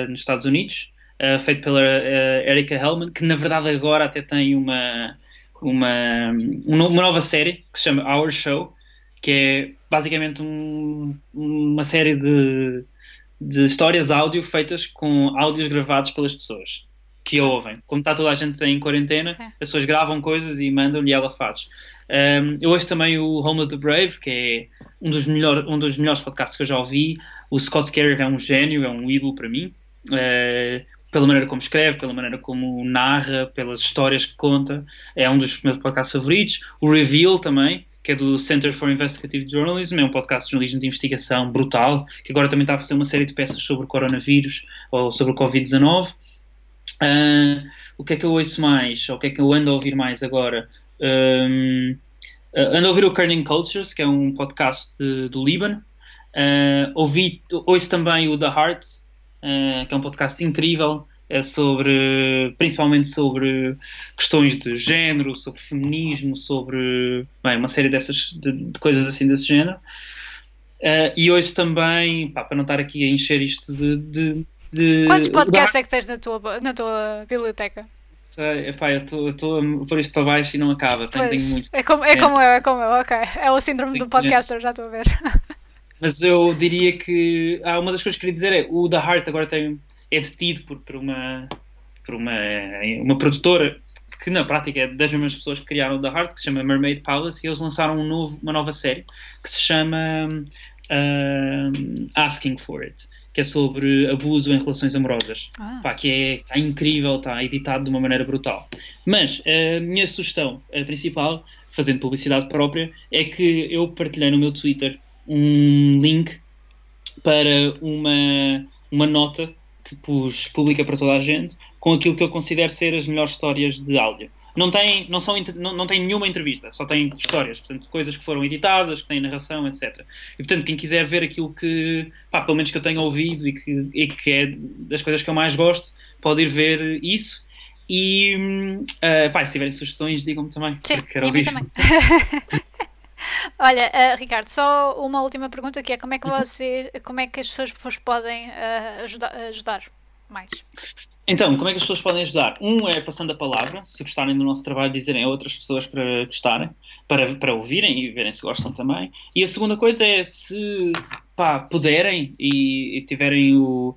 nos Estados Unidos, feito pela Erica Hellman, que na verdade agora até tem uma nova série que se chama Our Show, que é basicamente uma série de histórias áudio feitas com áudios gravados pelas pessoas que a ouvem. Como está toda a gente em quarentena, as pessoas gravam coisas e mandam-lhe e ela faz. Eu ouço também o Home of the Brave, que é um dos melhores podcasts que eu já ouvi. O Scott Carey é um gênio, é um ídolo para mim. pela maneira como escreve, pela maneira como narra, pelas histórias que conta. É um dos meus podcasts favoritos. O Reveal também, que é do Center for Investigative Journalism, é um podcast de jornalismo de investigação brutal, que agora também está a fazer uma série de peças sobre o coronavírus ou sobre o Covid-19. O que é que eu ouço mais? Ou o que é que eu ando a ouvir mais agora? Ando a ouvir o Kerning Cultures, que é um podcast do Líbano. Ouço também o The Heart, que é um podcast incrível, principalmente sobre questões de género, sobre feminismo, sobre uma série de coisas assim desse género. E ouço também, para não estar aqui a encher isto de Quantos podcasts é que tens na tua biblioteca? Eu estou a pôr isto para baixo e não acaba. Tenho muitos. É como eu, ok. É o síndrome do podcaster, já estou a ver. Mas eu diria que uma das coisas que queria dizer é o The Heart agora é detido por uma produtora que na prática é das mesmas pessoas que criaram o The Heart, que se chama Mermaid Palace, e eles lançaram uma nova série que se chama Asking For It, que é sobre abuso em relações amorosas. Que está incrível, está editado de uma maneira brutal. Mas a minha sugestão principal, fazendo publicidade própria, é que eu partilhei no meu Twitter um link para uma nota que pus pública para toda a gente, com aquilo que eu considero ser as melhores histórias de áudio. Não tem nenhuma entrevista, só tem histórias, portanto, coisas que foram editadas, que têm narração, etc. E, portanto, quem quiser ver aquilo que, pelo menos que eu tenho ouvido e que é das coisas que eu mais gosto, pode ir ver isso. E, se tiverem sugestões, digam-me também. Sim, quero ouvir. Também. Olha, Ricardo, só uma última pergunta, que é como é que as pessoas podem ajudar mais? Então, como é que as pessoas podem ajudar? É passando a palavra, se gostarem do nosso trabalho, dizerem a outras pessoas para gostarem, para ouvirem e verem se gostam também. E a segunda coisa é, se puderem e tiverem o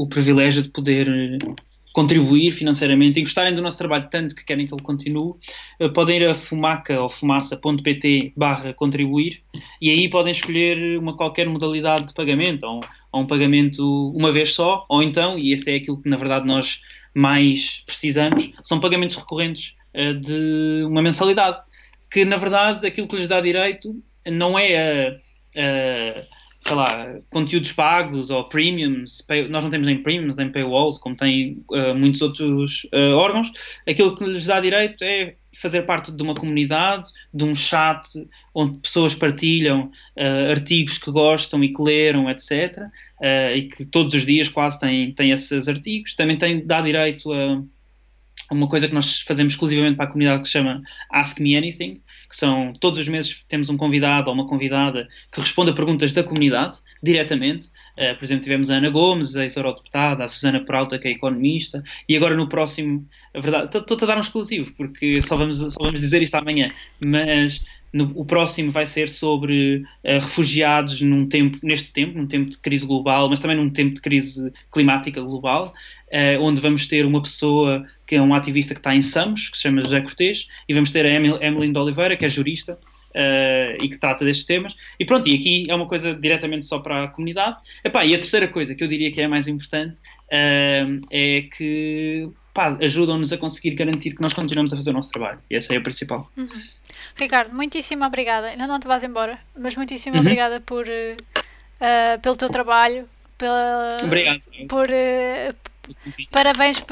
privilégio de poder contribuir financeiramente e gostarem do nosso trabalho tanto que querem que ele continue, podem ir a fumaca ou fumaça.pt/contribuir, e aí podem escolher qualquer modalidade de pagamento, ou um pagamento uma vez só, ou então, e esse é aquilo que na verdade nós mais precisamos, são pagamentos recorrentes de uma mensalidade, que na verdade aquilo que lhes dá direito não é conteúdos pagos ou premiums. Nós não temos nem premiums nem paywalls, como têm muitos outros órgãos. Aquilo que lhes dá direito é fazer parte de uma comunidade, de um chat onde pessoas partilham artigos que gostam e que leram, etc. E que todos os dias quase têm esses artigos. Também dá direito a uma coisa que nós fazemos exclusivamente para a comunidade, que se chama Ask Me Anything, que são, todos os meses temos um convidado ou uma convidada que responde a perguntas da comunidade, diretamente. Por exemplo, tivemos a Ana Gomes, a ex-eurodeputada, a Susana Peralta, que é economista, e agora no próximo, a verdade, estou a dar um exclusivo, porque só vamos dizer isto amanhã, mas o próximo vai ser sobre refugiados num tempo de crise global, mas também num tempo de crise climática global, onde vamos ter uma pessoa que é um ativista que está em Samos, que se chama José Cortês, e vamos ter a Emily de Oliveira, que é jurista e que trata destes temas. E pronto, e aqui é uma coisa diretamente só para a comunidade. E a terceira coisa que eu diria que é a mais importante é que ajudam-nos a conseguir garantir que nós continuamos a fazer o nosso trabalho. E essa é a principal. Uhum. Ricardo, muitíssimo obrigada. Ainda não te vais embora, mas muitíssimo obrigada pelo teu trabalho. Obrigado. Parabéns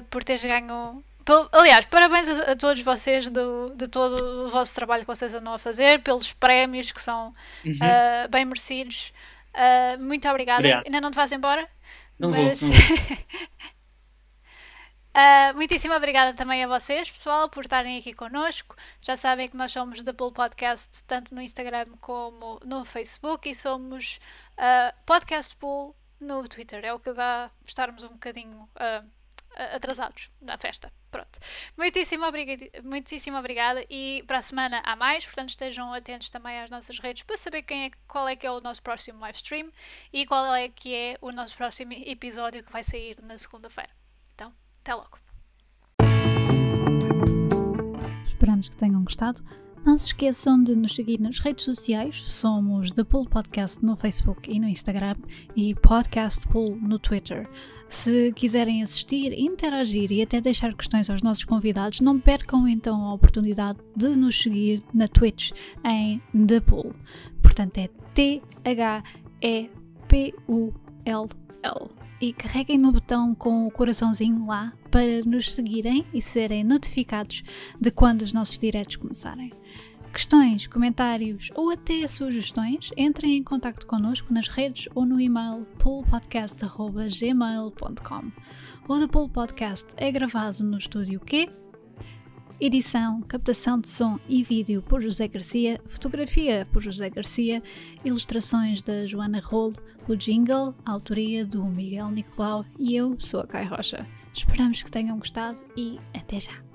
por teres ganho. Aliás, parabéns a todos vocês de todo o vosso trabalho que vocês andam a fazer, pelos prémios que são bem merecidos. Muito obrigada. Obrigado. Ainda não te vais embora? Não vou. Muitíssimo obrigada também a vocês, pessoal, por estarem aqui connosco. Já sabem que nós somos da Pool Podcast, tanto no Instagram como no Facebook, e somos Podcast Pool no Twitter. É o que dá estarmos um bocadinho atrasados na festa. Pronto. Muitíssimo obrigada, e para a semana há mais, portanto estejam atentos também às nossas redes para saber qual é que é o nosso próximo live stream e qual é que é o nosso próximo episódio que vai sair na segunda-feira. Então, até logo. Esperamos que tenham gostado. Não se esqueçam de nos seguir nas redes sociais, somos The Pool Podcast no Facebook e no Instagram e Podcast Pool no Twitter. Se quiserem assistir, interagir e até deixar questões aos nossos convidados, não percam então a oportunidade de nos seguir na Twitch em The Pool. Portanto é THEPULL. E carreguem no botão com o coraçãozinho lá para nos seguirem e serem notificados de quando os nossos diretos começarem. Questões, comentários ou até sugestões, entrem em contacto connosco nas redes ou no e-mail poolpodcast@gmail.com. O The Pool Podcast é gravado no estúdio Q. Edição, captação de som e vídeo por José Garcia, fotografia por José Garcia, ilustrações da Joana Rolo, o jingle, a autoria do Miguel Nicolau e eu sou a Kai Rocha. Esperamos que tenham gostado e até já!